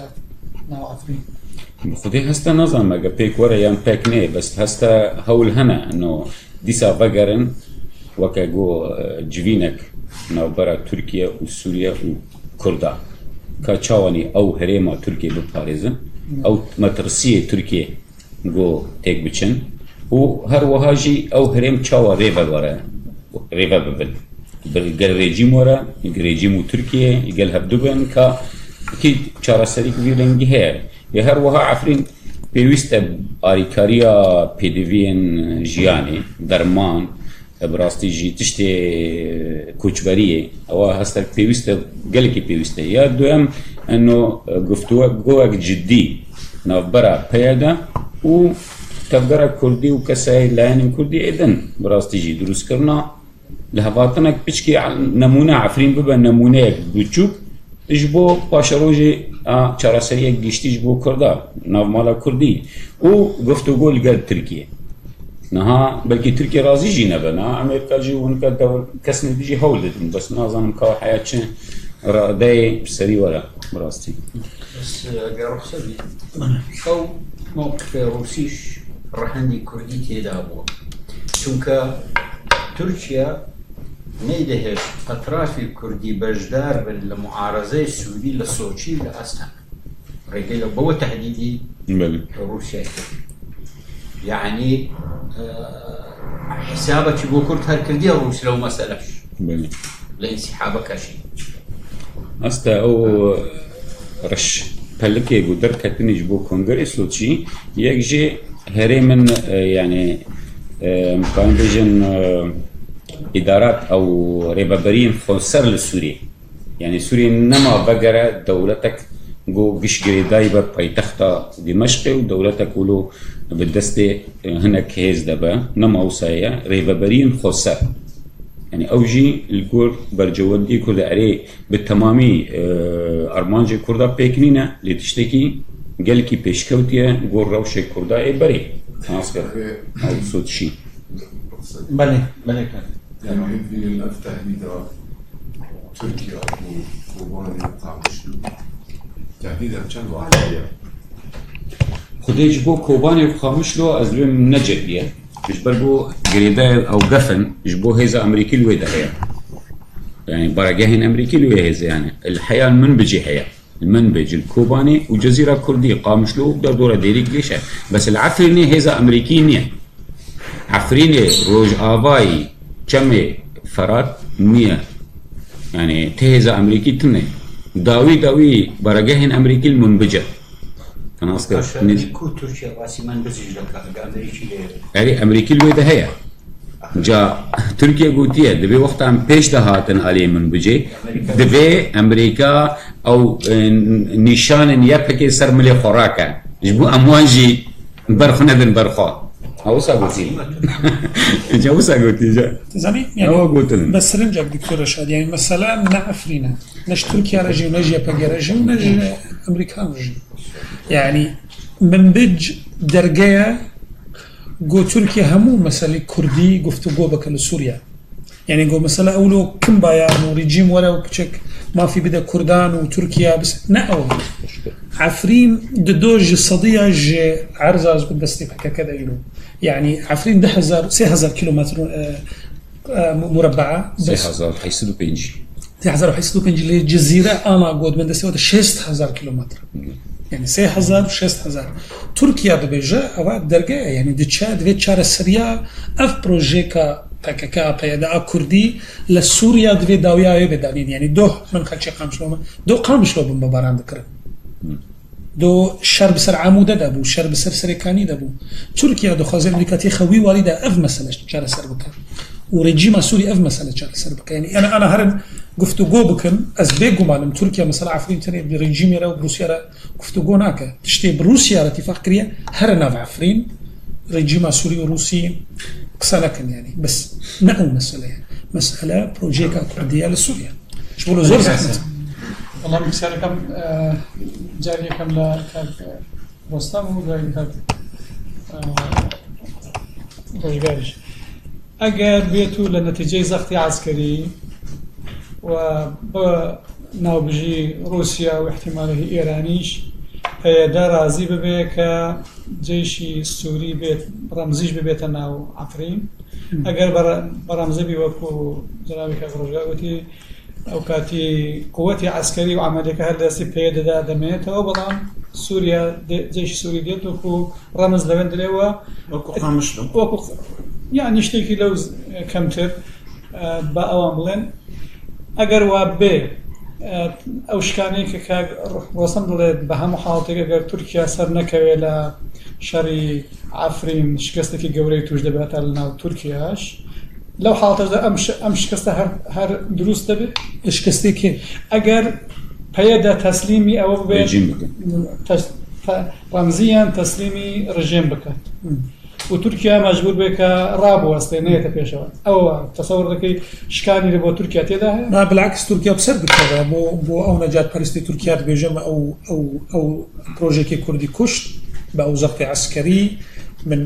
ناو عەفرین خودی هستا نظام اگه پیک وره یا پیک نه بس هستا هول هنه انه دیسا بگرن وکه گو جوینک نو برا ترکیه و سوریه و کردا که چاوانی او هریما ترکیه بپارزن او مترسیه ترکیه گو تیک بچن و هر وهاجی او هریم چاوا ریبه وره ریبه ببن بالگل رژیم وره رژیم ترکیه يقال هبدوبن که اكيد چارە سەری ویلنگی هەیە یە هەروەها عفرین پێویستە ئاریکاریە پێدەڤین ژیانی دەرمان بڕاستیژی تشتێ کوچبەریە ئەوە هەستە پێویستە گەلێکی پێویستە یا دوێم ئەنۆ گفتووە گۆوەک جددی ناوبەرە پەیەدا و تەفگەرە کوردی و کەسای لایەنی کوردی ئێدن بڕاستیژی دروستکردنا لە هەڤاتنێک پچکی نەمونە عفرین ببە نەمونەیەک بچووک ايش بو باشروجي چارە سەریەک گشتیش بۆ کووردا ناوماڵە کوردی و گفتوگۆ لەگەڵ ترکیە نەها بەلکی ترکیە ڕازیژی نەبەنا ئەمریکاژی ونکە کەس نەدیژی هەوڵ دەدن بەس نازانم کاوە حەیات چ ڕادەی سەری وەرە بڕاستی بس رخصتي او موقف روسيش رهندي كردي تيدابو چونك تركيا نيدهش اطراف كردي بجدار بالمعارضه السوري للسوتشي لاستان رجل بو تحديدي بله روسيا يعني حسابك بو كرد هر كردي روس لو ما سالفش بله لانسحابك شيء استا او رش پلکه گو در کتنیش بو کنگرس سوتشي یکجی هری من يعني مكان بيجن إدارات أو ربابرين خسر لسوريا يعني سوريا نما بقرة دولتك جو قش قريداي ببايتختا دمشق ودولتك ولو بالدستة هناك هيز دبا نما وصايا ربابرين خسر يعني أوجي الكور برجودي كرد عليه بالتمامي أرمانجي كردا بيكنينا لتشتكي قالكي بيشكوتيا قول روشي كردا إيه بري ناسكر أو صوت شي بله يعني في الأفتح تهديدا تركيا وكوباني قامشلو تهديدا كان واحدة خديش بو كوباني وخامشلو أزلم نجدية مش بربو قريدا أو قفن جبو هيزا أمريكي الويدا هي يعني برجاهن أمريكي الويدا يعني الحياة المنبجي هي المنبج الكوباني وجزيرة كردية قامشلو بدر دورة ديريك ليش بس العفريني هيزا أمريكينية عفريني روج آفاي كمي فرات مية يعني تهزا أمريكي تنه داوي برجاهن أمريكي المنبجة كان أذكر كو تركيا واسي من بزج لك أمريكي يعني أمريكي الويدا هي جا تركيا قوتية دبي وقت عم بيش دهاتن عليه منبجة دبي أمريكا أو نشان يبكي سر ملي خوراكا جبو أمواجي برخنا بن برخا هاوسا قوتي جاوسا قوتي جا تزامي هو قوتن يعني بس رنجك دكتور رشاد يعني مثلا نعفرينا نش تركيا رجي ونجي يبقى رجي ونجي أمريكان رجي يعني منبج درجة جو تركيا همو مثلا كردي قفتو جو بك لسوريا يعني جو مثلا أولو كم بايان وريجيم ولا وكتشك ما في بدا كردان وتركيا بس نأو عفرين ددوج صديج عرزاز بس تبقى كذا يلو يعني عفرين 6000 كيلومتر مربعة 6000 حيصيروا بينجي 6000 حيصيروا بينجي لجزيرة أنا قود من دستي 6000 كيلومتر يعني 6000 و 6000 تركيا دبيجا أو درجة يعني دتشاد في تشار السريا أف بروجيكا تكاكا بيدا كردي لسوريا دبي داويا يبدانين يعني دو من خلشي قامشلو دو قامشلو بمباران ذكر دو شرب سر عموده دبو شرب سر سريكاني دبو تركيا دو خازن امريكاتي خوي والده اف مساله تشار سر بك ورجيم سوري اف مساله تشار سر بك يعني انا هرن گفتوگۆ بکەن ئەس بێگومانم تورکیا مەسەلا عفرینتەنێ ڕێژیمێرە و بروسیارە گفتوگۆ ناکە تشتێ بروسیا اتفاق کردە هەرە ناو عفرین ڕێژیما سووری و رووسی قسە نەکەن ینی بەس نە ئەو مەسەلەیە مەسئلە پرۆژێکە کوردیە لە سووریا بۆ زۆر زەحمەت والله بسیارەکەم جاریەکەم لە ڕۆستام و دوای کات ڕۆژگاریش ئەگەر بێت و لە نەتیجەی زەختی عسکەری و بە ناوبژی رووسیا و احتیمالەی ئێرانیش پەیەدا رازی ببێ کە جێشی سووری بێت ڕەمزیش ببێتە ناو عفرین ئەگەر بەڕەمزەبی وەکو جنابی کاک ڕۆژگار وتی ئەو کاتی قووەتی عسکەری و عملیەکە هەر دەستی پێدەدا دەمێتەوە بەڵام سووریا جێشی سووری دێت وەکو ڕەمز لەوێن دلێەوە وەکو یعنی شتێکی لەو کەمتر بە ئەوان بڵێن ئەگەر وا بێ ئەو شکانەی کە ڕۆستەم دڵێت بە هەموو حاڵەتێک ئەگەر تورکیا سەر نەکەوێت لە شەڕی عفرین شکستێکی گەورەی توش دەبێتە لە ناو تورکیاش لەو حاڵەتەشدا ئەم شکستە هەر دروست دەبێت شکستێکی ئەگەر پەیەدا تەسلیمی ئەوە بێت ڕەمزیان تەسلیمی ڕژێم بکات و تورکیا مەجبور بێت کە ڕابوەستێنێتە پێشەوە ئەوە تەسەوڕ دەکەی شکانی لە بۆ تورکیا تێدا هەیە نا بالعکس تورکیا بسەر بکەوە بۆ ئەو نەجات پەرستی تورکیا دەبێژەمە ئەو پرۆژێکی کوردی کوشت بە ئەو زەختی عسکەری من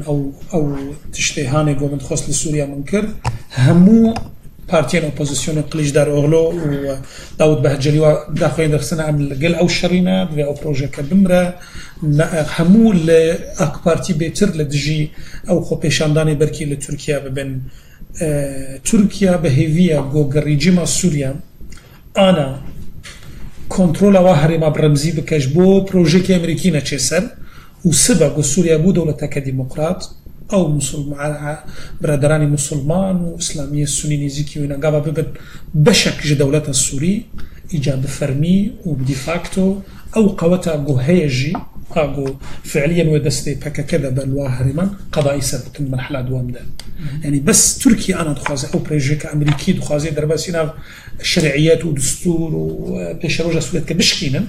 ئەو تشتەی هانێک بۆ من خۆست لە سووریا من کرد هەموو پارتیان ئۆپۆزیسیۆن قلیشدار ئۆغلۆ و داود بەهجەلیوە داخۆی دەرسنە ئەم لەگەڵ ئەو شەڕینە بێ ئەو پرۆژەکە بمرە هەموو لە ئاک پارتی بێتر لە دژی ئەو خۆپێشاندانی بەرکی لە تورکیا ببن تورکیا بە هێویە گۆگەڕیجیما سووریا ئانا کۆنترۆلەوە هەرێما بڕەمزی بکەش بۆ پرۆژێکی ئەمریکی نەچێ سەر و سبە بۆ سووریا بوو دەوڵەتەکە دیموکرات ئەو برادرانی مسلمان و ئیسلامی سنی نزیکی و نەگاوە ببن بەشێک ji دەوڵەتە سووری ئیجا بفەرمی و بدیفاکتۆ ئەو قەوەتە گۆ هەیەژی ئاگۆ فعلیان وە دەستێ پەکەکە دەبەن وا هەرێمان قەضایی سەر بکەن مەرحلە دوامدا ینی بەس تورکی ئانا دخوازێ ئەو پرۆژێکە ئەمریکی دخوازێ دەرباسی ناو شەرعیەت و دستور و پێشەڕۆژە سوورەت کە بشکینن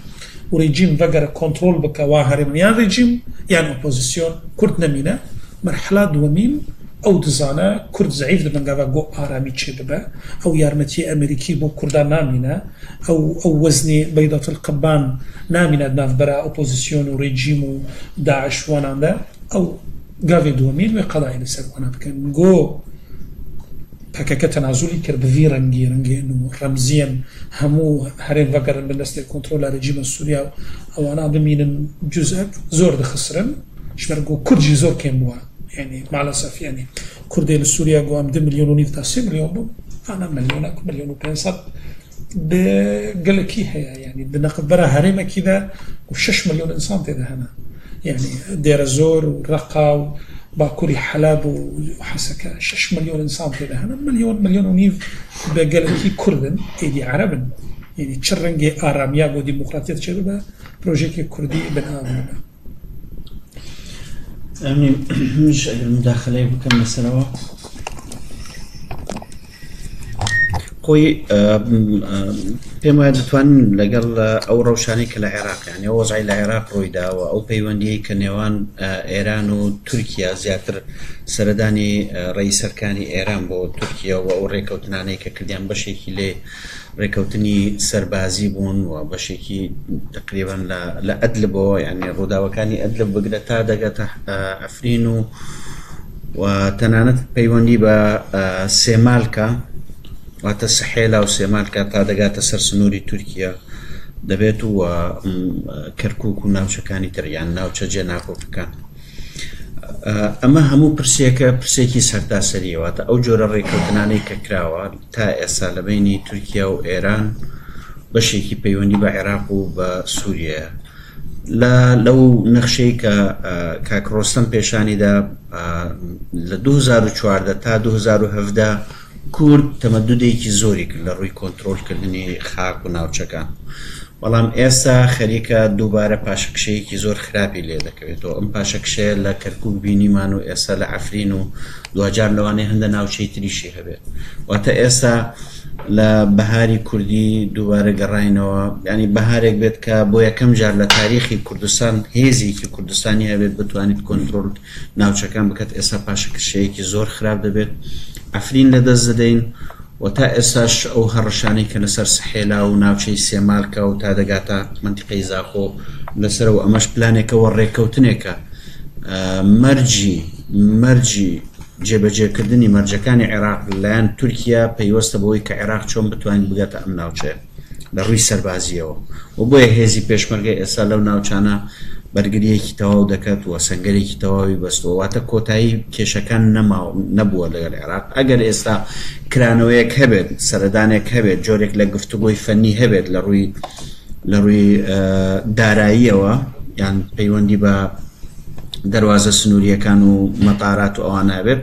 و ڕێژیم ڤەگەرە کۆنترۆل بکە وا هەرێمان یان ڕێژیم یان ئۆپۆزیسیۆن کورد نەمینە مرحلة دومين أو دزانة كرد ضعيف دبنجا جو آرامي تشبه أو يارمتي أمريكي بو كردان نامينا أو وزني بيضة القبان نامينا ناف برا أوبوزيسيون وريجيم وداعش وانا أو قافي دومين وقضاء لسر وانا بكن جو هكا تنازلي كرب في رنجي إنه رمزيا همو هرين فقر بالنسبة للكنترول ريجيم السوريا أو أنا بمين جزء زور دخسرن شمرجو كردي زور كم بوا يعني مع الأسف يعني كردي للسوريا جو عم 2 مليون ونيف تاسع مليون أنا مليون وبنصب بقلكي هي يعني بناخذ برا هرمة كذا و6 مليون إنسان تدا هنا يعني دير الزور ورقة وباكوري حلب وحسكة 6 مليون إنسان تدا هنا مليون ونيف بقلكي كردن إيدي عربن يعني تشرنجي آراميا وديمقراطية شبه بروجيكي كردي بن آمنا أمين مش أقل مداخلة بكم مسألة قوي بما دتوان لقل أو روشاني كالعراق يعني أو وضعي العراق رويدا أو بيواندي كنيوان إيران وتركيا زياتر سرداني رئيس أركاني إيران بو تركيا و ريكوتناني ككرديان بشيكي لي ريكوتني سربازي بون وبشيكي تقريبا لا أدلبو يعني رودا وكاني أدلب بقدتا دقتا عفرينو وتنانت بيواندي با سيمالكا واتە سەحێلا و سێمالکە تا دەگاتە سەر سنووری تورکیا دەبێت و کەرکووک و ناوچەکانی تر یان ناوچە جێناکۆکەکان ئەمە هەموو پرسێکی سەرتاسەریەوەتە ئەو جۆرە ڕێکەوتنانەی کە کراوە تا ئێستا لە بینی تورکیا و ئێران بەشێکی پەیوەندی بە عێراق و بە سووریە لەو نەخشەی کە کاک ڕۆستەم پێشانیدا لە 2014 تا 2017 کورد تەمەدودێکی زۆری کرد لە ڕووی کۆنترۆلکردنی خاک و ناوچەکان بەڵام ئێستا خەریکە دووبارە پاشەکشەیەکی زۆر خراپی لێ دەکەوێتەوە ئەم پاشەکشەیە لە کەرکووک بینیمان و ئێستا لە عەفرین و دوجار لەوانەیە هەندە ناوچەی تریشی هەبێت واتە ئێستا لە بەهاری کوردی دووبارە گەڕاینەوە، ینی بەهارێک بێت کە بۆ یەکەم جار لە تاریخی کوردستان هێزێکی کوردستانی هەبێت بتوانیت کۆنتترۆل ناوچەکان بکات. ئێستا پاشەکشەیەکی زۆر خراپ دەبێت، ئەفرین لەدەست دەدەین و تا ئێستاش ئەو هەڕەشانەی کە لەسەر سحێلا و ناوچەی سێمالکە و تا دەگاتە منتیقەی زاخۆ لەسەر و ئەمەش پلانێکەوە ڕێککەوتنێکە مەرجی جێبەجێکردنی مەرجەکانی عێراق لەلایەن تورکیا پەیوەستە بەوەی کە عێراق چۆن بتوانین بگاتە ئەم ناوچەیە لە ڕووی سەربازیەوە و بۆیە هێزی پێشمەرگەی ئێستا لەو ناوچانە بەرگریەکی تەواو دەکات و سەنگەرێکی تەواوی بەستەوە، واتە کۆتایی کێشەکان نەبووە لەگەڵ عێراق. ئەگەر ئێستا کرانەوەیەک هەبێت، سەردانێک هەبێت، جۆرێک لە گفتوگۆی فەنی هەبێت لە ڕووی داراییەوە یان پەیوەندی بە دەواازە سنووریەکان و مەتارات و ئەوان هەبێت،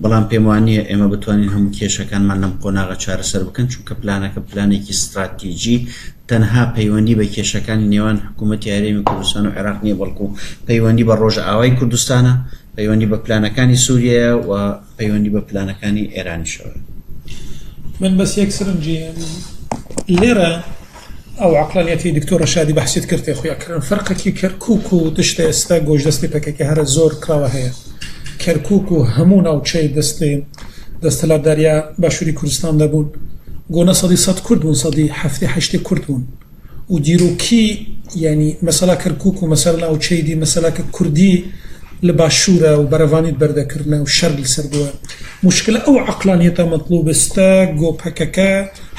بەڵام پێم وانە ئێمە بتوانین هەموو کێشەکانمان لەم قۆناغە چارەسەر بکەن، چونکە پلانەکە پلانێکی استراتیژی تەنها پەیوەندی بە کێشەکانی نێوان حکوومەتی هەرێمی کوردستان و عێراق نییە، بەڵکو پەیوەندی بە ڕۆژە ئاوای کوردستانە، پەیوەندی بە پلانەکانی سووریە و پەیوەندی بە پلانەکانی ئێرانیشەوە. من بەس یەک سرنجی لێرە ئەو عقلانیەتی دکتۆرە شادی بەحسیت کردێ خۆیاکردن فەرقێکی کەرکووک و دشتە ئێستا گۆژدەستی پەکەکە هەرە زۆر کراوە هەیە. کەرکووک و هەموو ناوچەی دەستەلاتداریا باشووری کوردستان دەبوون، گۆنە سەدی 100 کورد بوون، سەدی 7 کورد بوون و دیرۆکی ینی مەسەلا کەرکووک و مەسەلا ناوچەی دی مەسەلاکە کوردی لە باشوورە و بەرەوانیت بەردەکردنە و شەر لەسەر بووە. مشکلە ئەو عقلانیەتە مەطلوبستە گۆپەکەکە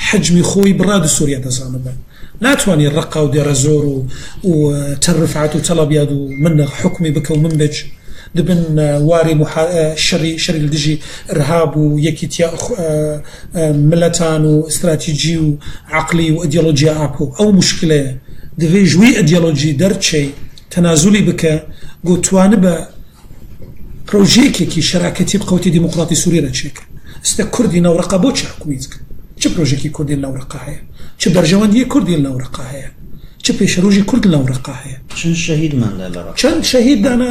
حجمی خۆی بڕاد سووریا دەزانبە، ناتوانانی ڕقا و دێرە زۆر و تەرفعات و تەڵەبیاد و من حکمی بکە و من بچ دبن واری شەری دژی ڕهاب و یەکیتیا ملەتان و استراتیژی و عقلی و ئەدیۆلۆژی ئاپۆ ئەو مشکلەیە دەوێ ژووی ئەدیۆلۆژی دەرچەی تەنازولی بکە گۆتوانە بە پرۆژێکێکی شەراکەتی بقوتی دیموکراتی سووریە چێکە ئێستا کوردی ناوڕقا بۆ چه حکومیت چه پرۆژێکی کوردی ناوڕقا هەیە، چه بەرژەوەندی کوردی ناوڕقا هەیە، چه پێشەڕۆژی کورد ناوڕقا هەیە، چەند شەهیدماندا لە ڕق چەند شەهیددانا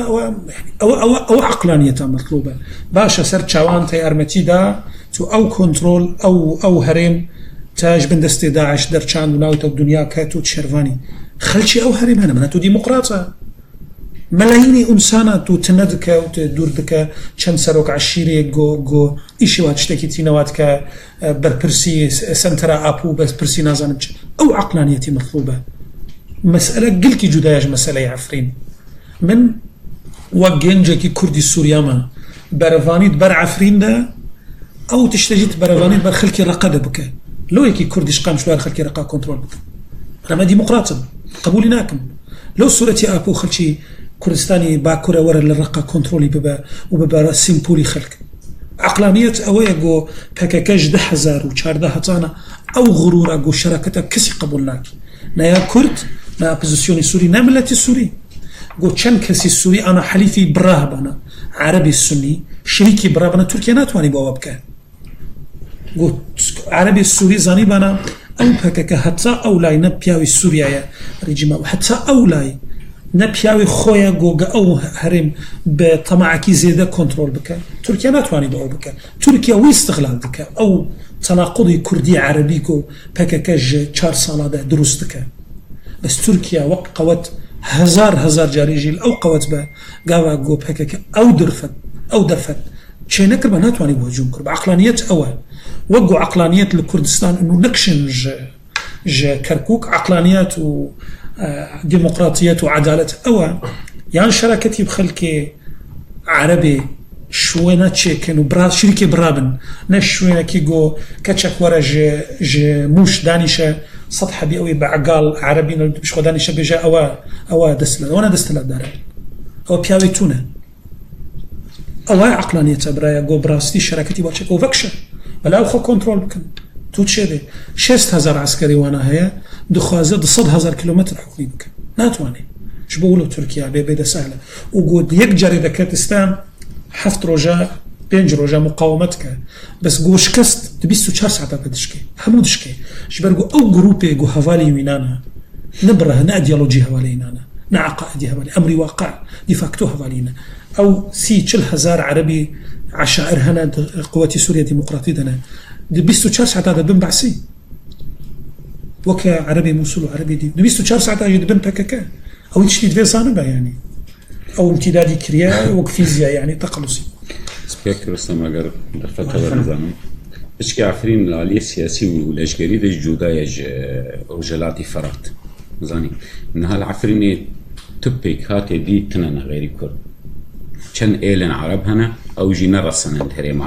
ئەو عقلانیەتە مەطلوبە. باشە سەر چاوان یارمەتیدا تو ئەو کۆنتترۆل ئەو هەرێم تاش بن دەستی داعش دەرچاند و ناوتە دنیا کات و شەروانی خەلکی ئەو هەرێم هەنە منە تو دیموکراتە مەلاینی ئونسانە تو تنە دکە و دوور دکە چەند سەرۆک عشیرێک گۆ ئیشیوات شتێکی تینەوات کە بەرپرسی سنتەرە ئاپوو بەرپرسی نازانم چ ئەو عقلانیەتی مەطلوبە. مەسئلە گلکی جودایش مەسئلەی عفرین من وەک گەنجێکی کوردی سووریامە بەرەوانیت بەر عفریندا ئەو تشتەجیت بەرەوانیت بەر خەلکی ڕقە دەبکە لەوەیەکی کوردیش قامشوار خەلکی ڕقا کۆنتترۆل بکە. ئەمە دیموکراتم قبولی ناکەم لەو سوورەتی ئاپۆ خەلکی کوردستانی باکوورە وەرە لە ڕقا کۆنتترۆلی ببە و ببارە سیمپولی خەلک. عقلانیت ئەوەیە گۆ پەکەکەش 10,000 و 14 ئەو غرورە گۆ شەراکەتە کەسی قبول ناکی نایا کورد نا اپوزیسیۆنی سووری ناملەتی سووری گۆ چەند کەسی سووری ئەنا حەلیفی برابانە عربی سنی شریکی برابانە تورکیا ناتوانانی بۆەوە بکە گۆ عربی سووری زانی بانە ئەو پەکەکە هەتا ئەو لای نە پیاوی سووریایە ڕێجیما و هەتا ئەو لای نە پیاوی خۆیە گۆگە ئەو هەرێم بە تەماعکی زێدە کۆنتترۆل بکە تورکیا ناتوانانی بەەوە بکە تورکیا وی استغلال دکە ئەو تەناقضی کوردی عربی و پەکەکەش 4 ساڵادا دروست دکە. بەس تورکیا وەک قەوەت هزار جاریژیل ئەو قەوەت بە گاوا گۆ پەکەکە ئەو دەرفەت چێ نەکرد بە ناتوانانی بۆ هجوم کرد بە عقلانیەت ئەوە وەک گۆ عقلانیەت لە کوردستان و نەکشن کەرکووک عقلانیەت و دیموکراتیەت و عدالەت ئەوە یان شەراکەتی بخەلکێ عربێ شوێنە چێکن و شریکی برابن نە شوێنەکی گۆ کەچەک وەرە موش دانیشە سەد حەبی ئەوەی بە عگاڵ عربی خۆ دانیشە بێژە ئەوە دەستلەوەنە دەستەلاتدارە ئەوە پیاوی تونە ئەوە عقلانیەتە برایە گۆ بڕاستی شەراکەتی باچێک ئەو بەکشە بەلاو خۆ کۆنتترۆل بکەن تو چێ دێ 6,000 عسکەری وانە هەیە دخوازە 100,000 کیلومتر حکومی بکە ناتوانێت چ بۆ وڵە تورکیا بێدە ساهلە و گۆ یەک جارێ دەکات ئێستا 7 ڕۆژە 5 ڕۆژە مقاومەت کە بەس گۆشکەست 24 ساعت دشکێ هەموو دشکێ ژبەرگو ئەو گروپێ گو هەوالی وینانە نبرە نە ئەدیۆلۆژی هەوالینانە نە عقائدی هەوالی ئەمری واقع دیفاکتۆ هەوالینە ئەو 40,000 عربی عشائر هەنە قوەتی سووریا دیموکراتی دەنە 24 ساعة هذا دبن بعسي وكا عربي موصول وعربي دي 24 ساعة هذا دبن بككا أو تشتي في صانبة يعني أو امتدادي كريا وكفيزياء يعني تقلصي سبيكر السماجر الفترة الزمن بشكي عفرين العالية السياسي والأشجاري ده جودايج رجالاتي فرات زاني من هالعفريني تبيك هاتي دي تنانا غيري كرد كان إيلن عرب هنا أو جينا رسنا الهريم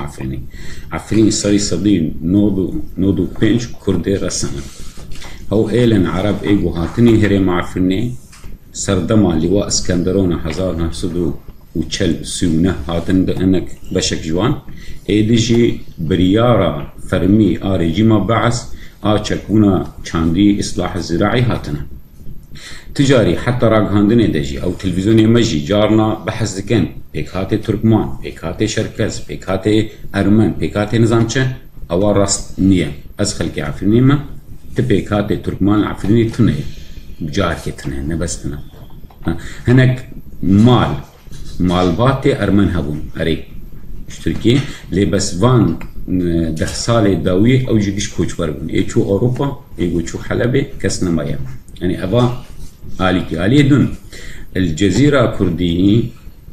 عفريني صاري صديق نودو بينش كردي رسنا هو إيلن عرب إيجو هاتني هريم عفريني سردما لواء اسكندرون 1930 هاتن انك بشك جوان ايديجي بريارة فرمي ريجيما بعث چكونا چاندي اصلاح الزراعي هاتنا تجاري حتى راق هاندن دجي او تلفزيون مجي جارنا بحث ذكن بيك هاتي تركمان بيك هاتي شركز بيك هاتي ارمن بيك هاتي نظامچه او راست نيه از خلقي عفريني ما تبيك هاتي تركمان عفريني تنه بجار كتنه نبستنا هناك مال باتي ارمن هبون اري اشتركي لي بس فان ده سالي داوي او جيش كوچ بربون ايچو اوروبا ايچو حلبة كسنا مايا يعني ابا آلي دون الجزيرة كردي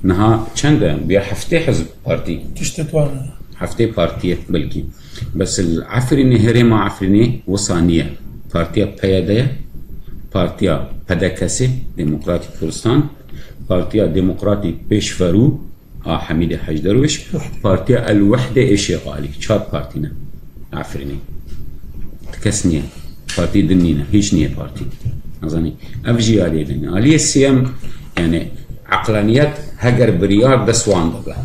نها چنده بيا حفتي حزب بارتي تشتتوانا حفتي بارتي بلكي بس العفريني هريما عفريني وصانية بارتيا بيادية بارتيا پدکسی دموکراتی کردستان بارتيا ديمقراطي بيشفرو حميد حج درويش بارتيا الوحدة إشغالي 4 بارتينا عفريني تكسنية بارتي دنينا هيش نية بارتي أظني أفجي عليه لنا عليه السيام يعني عقلانيات هجر بريار دسوان دبلا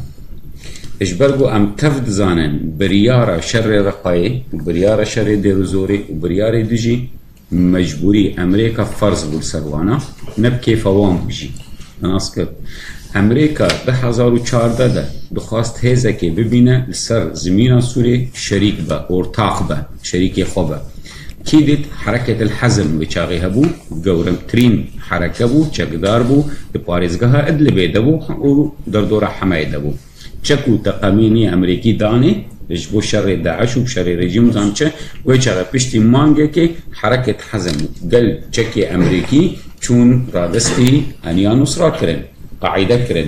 إجبرجو أم تفد زانن بريارة شر رقاي وبريارة شر ديروزوري وبريارة دجي مجبوري أمريكا فرض بالسروانا نبكي فوام بجي أنا أسكت أمريكا ده 2014 ده دخواست هزه که ببینه لسر زمین سوری شریک با ارتاق با شریک خوبه کی دید حرکت الحزم وچاقی هبو گورم ترین حرکه بو چقدار بو بپارزگاه ادلبه دبو و در دور حمایه دبو چکو تقامینی امریکی دانه بجبو شر داعش و شر رژیم زانچه وچاقی پشتی مانگه که حرکت حزم قل چکی امریکی چون رادستی انیان نصرا کرن قاعدة كرن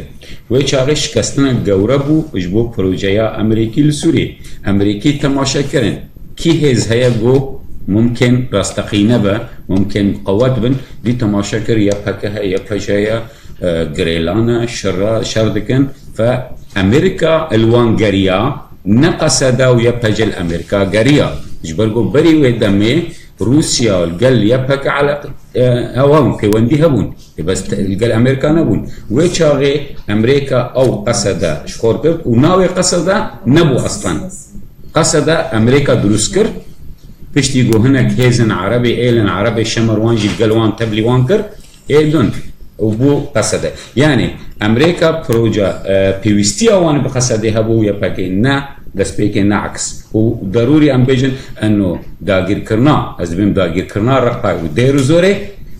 ويشارش كستنا جوربو وجبو بروجيا أمريكي لسوري أمريكي تماشا كرن كي هز هيا جو ممكن راستقينا با ممكن قوات بن دي تماشا كر يا بكها يا بجايا غريلانا شردكن فأمريكا الوانغريا نقصدا ويا بجل أمريكا غريا جبرجو بري ودمي روسيا والقل يبهك على هواهم في وندي هبون بس القل أمريكا نبون ويشاغي أمريكا أو قصدا شخوركر وناوي قصدا نبو أصلا قصدا أمريكا دروسكر بشتي جو هناك هيزن عربي إيلن عربي شمروان جي القلوان تبلي وانكر إيدون وبو قصدا يعني أمريكا بروجا بيوستي أوان بقصدا هبو يبهك نا دست بيكين عكس وضروري ام بيجن انه داغير كرنا از بهم داغير كرنا رقا وديرو زوري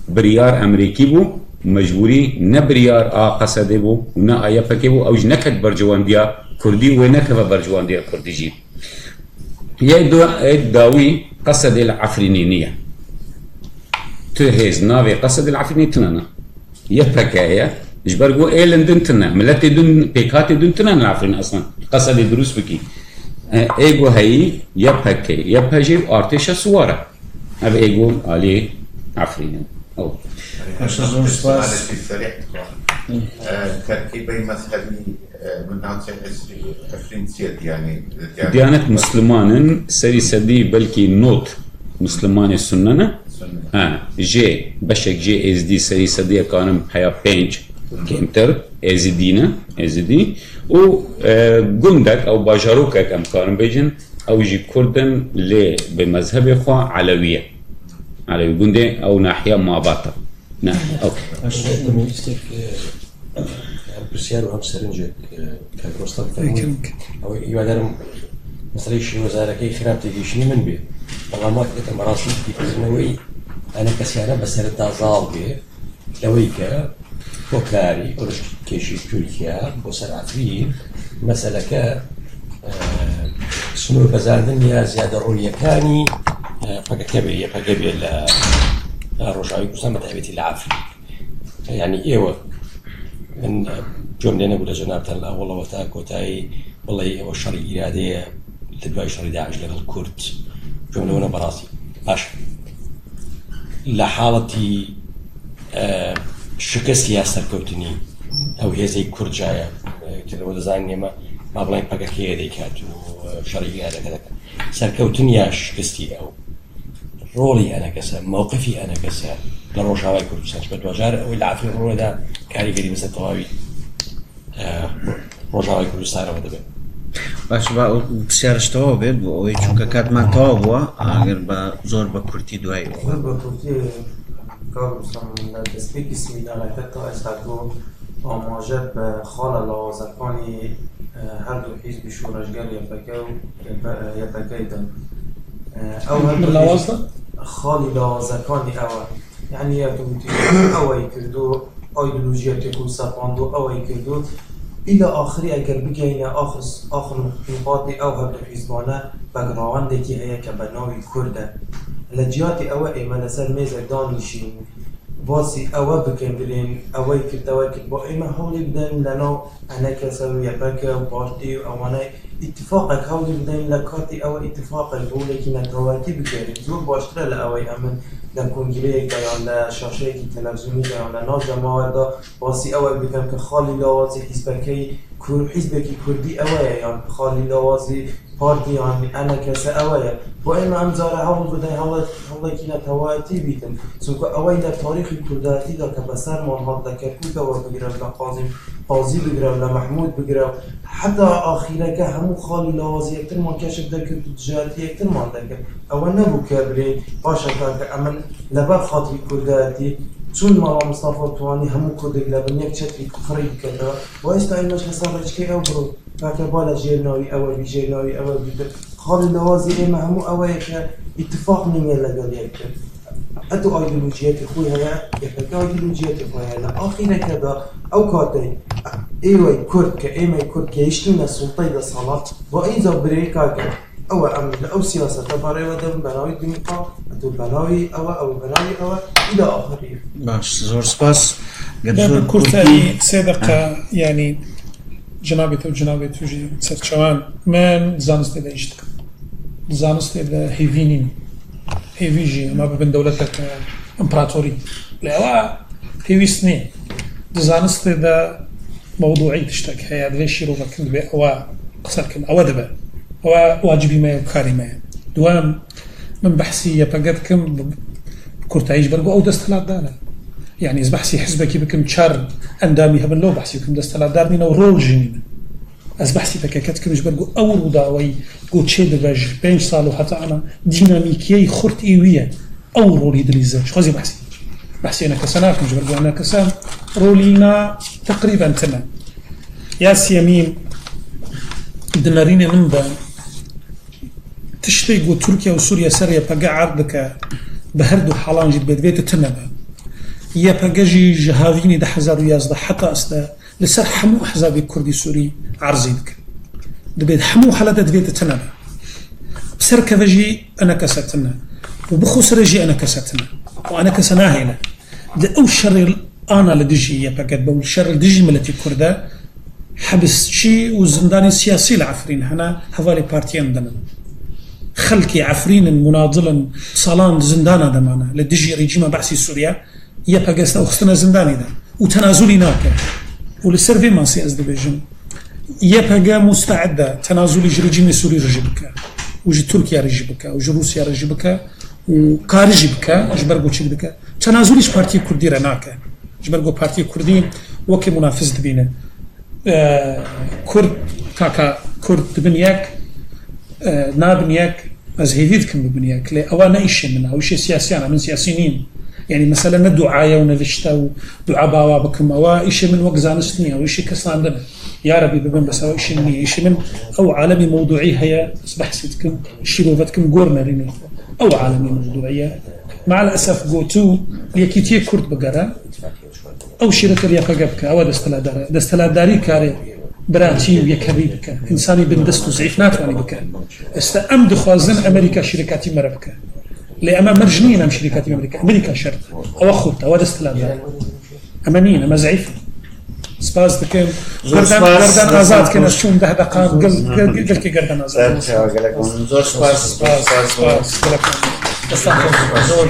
بريار امريكي بو مجبوري نبريار قصد بو ونا ايا بكيبو او نكت برجوان ديا كردي ونكف برجوان ديا كردي جي يدو داوي قصد العفرينينيه تهز نافي قصد العفرينيتنا يفكايا جبرجو ايلن دنتنا ملتي دون بيكاتي دنتنا العفرين اصلا قصد دروس بكي ايجو هي يبهكي يبهجي ارتش سواره اب ايجو عليه عفرين او تركيبي مذهبي من 20 سيد يعني ديانة مسلمان سري سدي بلكي نوت مسلمان السنة جي بشك جي اس دي سري سدي كانم حيا بينج كيمتر ازدي و جندك او باجاروكك امكان بيجن او جي كردن اللي بمذهب خو علويه جندي او ناحيه ما باطل نعم اوكي برسيار وهم سرنجك كروستان فرمون او يوادرم مثلا شي وزاره كي خراب تجيشني من بي والله ما كنت مراسم في زنوي انا كسيانه بس رد زالبي لويك وكاري ورش كيشي تركيا وسر عفرين مسألة سنوور بەزاردن یا زیادە ڕۆیەکانی پەگەکەبێ لە ڕۆژاوی کوردستان بەتایبەتی لە عافری یعنی ئێوە من جۆم لێ نەبوو لە جەنابتان لە ئەوڵەوە تا کۆتایی بڵێ ئەوە شەڕی ئیرادەیە لە دوای شەڕی داعش لەگەڵ کورد جۆم لەوە بەڕاستی باش لە حاڵەتی شکستی یا سەرکەوتنی ئەو هێزەی کوردجایە کەەوە دەزانین ئێمە ما بڵێن پەگەکەیە دەیکات و شەڕی ئیرادەکە دەکات سەرکەوتن یا شکستی ئەو ڕۆڵی ئەنە کەسە مووقفی ئەنە کەسە لە ڕۆژاوای کوردستان بە دوجار ئەوەی لە عافری ڕۆدا کاریگەری بەسەر تەواوی ڕۆژاوای کوردستانەوە دەبێت باش بە پرسیارشتەوە بێت بۆ ئەوەی چونکە کاتمان تەواو بووە ئەگەر بە زۆر بە کورتی دوای بە کورتی لە دەستپێکی سمیدانەکەتەوە ئێستا تۆ ئاماژە بە خاڵە لاوازەکانی هەردوو حیزبی شۆڕەشگەر یەکەکەیدا خاڵی لاوازەکانی ئەوە یعنی یەکوتی ئەوەی کردو ئایدۆلۆژیەکێک و سەپاندۆ ئەوەی کردو إلى آخری ئەگەر بگەینە آخر نقاطی ئەو هەردوو حیزبانە بەگراوەندێکی هەیە کە بە ناوی کوردە لە جیاتی ئەوە ئێمە لەسەر مێزێک دانیشین باسی ئەوە بکەین بڵێن ئەوەی کردەوەی کرد بۆ ئێمە هەوڵی بدەین لەناو ئەنە کەسە و یەکەکە و پارتی و ئەوانەی ئیتفاقێک هەوڵی بدەین لە کاتی ئەوە ئیتفاقێک بۆلێکی نەتەواتی بکەین زۆر باشترە لە ئەوەی ئەمن لە کۆنگرەیەکدا یان لە شاشەیەکی تەلەڤیزیۆنیدا یان لە ناو جەماوەتدا باسی ئەوەی بکەم کە خاڵی لاوازی حیزبێکی کوردی ئەوەیە یان خاڵی لاوازی پارتی یان ئەنە کەسە ئەوەیە بۆ ئێمە ئەم جارە هەوڵ بدەین هەوڵێکی نەتەواتی بیتن چونکە ئەوەی لە تاریخی کوردایەتیدا کە بەسەرمان هات لە کەرکووکەوە بگرە لە قازی بگرە لە مەحموود بگرە حتا ئاخیرەکە هەموو خاڵی لاوازی یەکترمان کەشف دەکرد و تجارەتی یەکترمان دەکرد ئەوە نەبوو کە برێ باشە کە ئەمن لەبەر خاتری کوردایەتی چون ماڵا مستەفا توانی هەموو کوردێک لە بنیەک چەتری کوفڕی بکەنەوە بۆ ئێستا ئێمەش لەسەر ڕێچکەی ئەو بڕۆ کاکە با لە ژێرناوی ئەوە ژێرناوی ئەوە بیتر خاڵی لاوازی ئێمە هەموو ئەوەیە کە ئیتفاق نیمێ لەگەڵ یەک کرد ئەتو ئایدۆلۆژیەتی خۆی هەیە یەکەکە ئایدۆلۆژیەتی خۆی هەیە لە ئاخیرەکەدا ئەو کاتەی ئێوەی کورد کە ئێمەی کورد گەیشتونە سوڵتەی دەسەڵات بۆ ئینجا برێ کاکە ئەوە ئەم لە ئەو سیاسەتە بەڕێوە دەبن بەناوی دیموکرات ئەتو بەناوی ئەوە بەناوی ئەوە إلى آخری باش زۆر سپاس کورتانی سێ دقە ینی جنابێت و جنابێت توژی سەرچەوان من زانستی لە ئیش دەکەم زانستی لە هیڤینین هیڤیژی ئەمە ببن دەوڵەتێکە ئەمپراتۆری لەوە پێویست نییە زانستی لە مەوضوعی تشتێک هەیە دەبێ شیرۆڤەکرد بێ ئەوە قسەکەم ئەوە دەبێت ئەوە واجبی مەیە و کاری مەیە دوام من بەحسی یەپەگەتکەم کورتاییش بەرگۆ ئەو دەستەڵاتدارە یعنی بەحسی حزبێکی بکەم چار ئەندامی هەبن لەو بەحسی بکەم دەستەڵاتدار نینە و ڕۆژی نینە ئەس بەحسی پەکەکەتکەمش بەرگۆ ئەو ڕووداوەی گۆ چێ دەبەژ 5 ساڵ و هەتا ئەمە دینامیکیەی خورت ئیویە ئەو ڕۆڵی دلیزە خۆزی بەحسی ئەنە کەسە ناکەمش بەرگۆ ئەنە کەسە ڕۆلینا تقریبا تەنە یا سیەمین دنەرینێ من بە تشتێک بۆ تورکیا و سووریا سەر یەپەگە عەرض دەکە بە هەردوو حاڵانجیت بێت تنەبە یەپەگەژی ژەهاوینی 2011 حتا ئەستا لەسەر هەموو ئەحزابی کوردی سووری عەرزی دەکە دەبێت هەموو حەلەتە دەبێتە تنەبە سەر کەڤەژی ئەنە کەسە تنە و بخۆ سەرژی ئەنە کەسە تنە و ئەنە کەسە ناهێنە لە ئەو شەڕی ئانا لە دژی یەپەگەت بە شەڕ دژی ملەتی کوردە حبسچی و زندانی سیاسی لە عەفرین هەنا هەڤاڵی پارتیان دەنن خەڵکی عەفرینن مناضلن ساڵان زندانە دەمانە لە دژی ڕیجیمە بەعسی سووریا یەپەگەستە و خستنە زندانیدا و تەنازولی ناکە و لەسەر vê ماسی ئەس دەبێژم یەپەگە مستعدە تەنازولی ژ ڕیجیمی سووری ڕژی بکە و ژ تورکیا ڕژی بکە و ژ رووسیا ڕژی بکە و کاریژی بکە ژ بەرگۆ چی بکە تەنازولیش پارتی کوردی رە ناکە ژ بەرگۆ پارتی کوردی وەکی منافز دبینە کورد کاکە کورد دبن یەک نابن یەک ئەس هێوی دکەم ببن یەک لێ ئەوە نەئیشێ منە ئەوشێ سیاسیانە من سیاسی نیم يعني مثلا ندعاية ونفشتا ودعاء باوا بكم أو إيش من وقت زانستني أو إيش كسان دنا يا ربي ببن بس أو إيش مني إيش من أو عالمي موضوعي هي أصبح سيدكم شيلوفتكم قرنا ريني أو عالمي موضوعية مع الأسف جوتو ليكيتيه كرد بقرة أو شركة رياقة جبك أو دستلا داري كاري براتی و یەکەڕی بکە ئینسانی بندست و زعیف ناتوانانی بکە ئێستا ئەم دخوازن ئەمریکا شیرکاتی مەرە بکە لێ ئەمە مەرج نیین ئەم شیرکاتی ئەمریکا شەرت ئەوە خۆت ئەوە دەستلاندا ئەمە نین ئەمە زعیف سپاس دەکەم گەردان ئازادکەنە چوون 10 دقات گەلکی گەردان ئازاد زۆر سپاس زۆر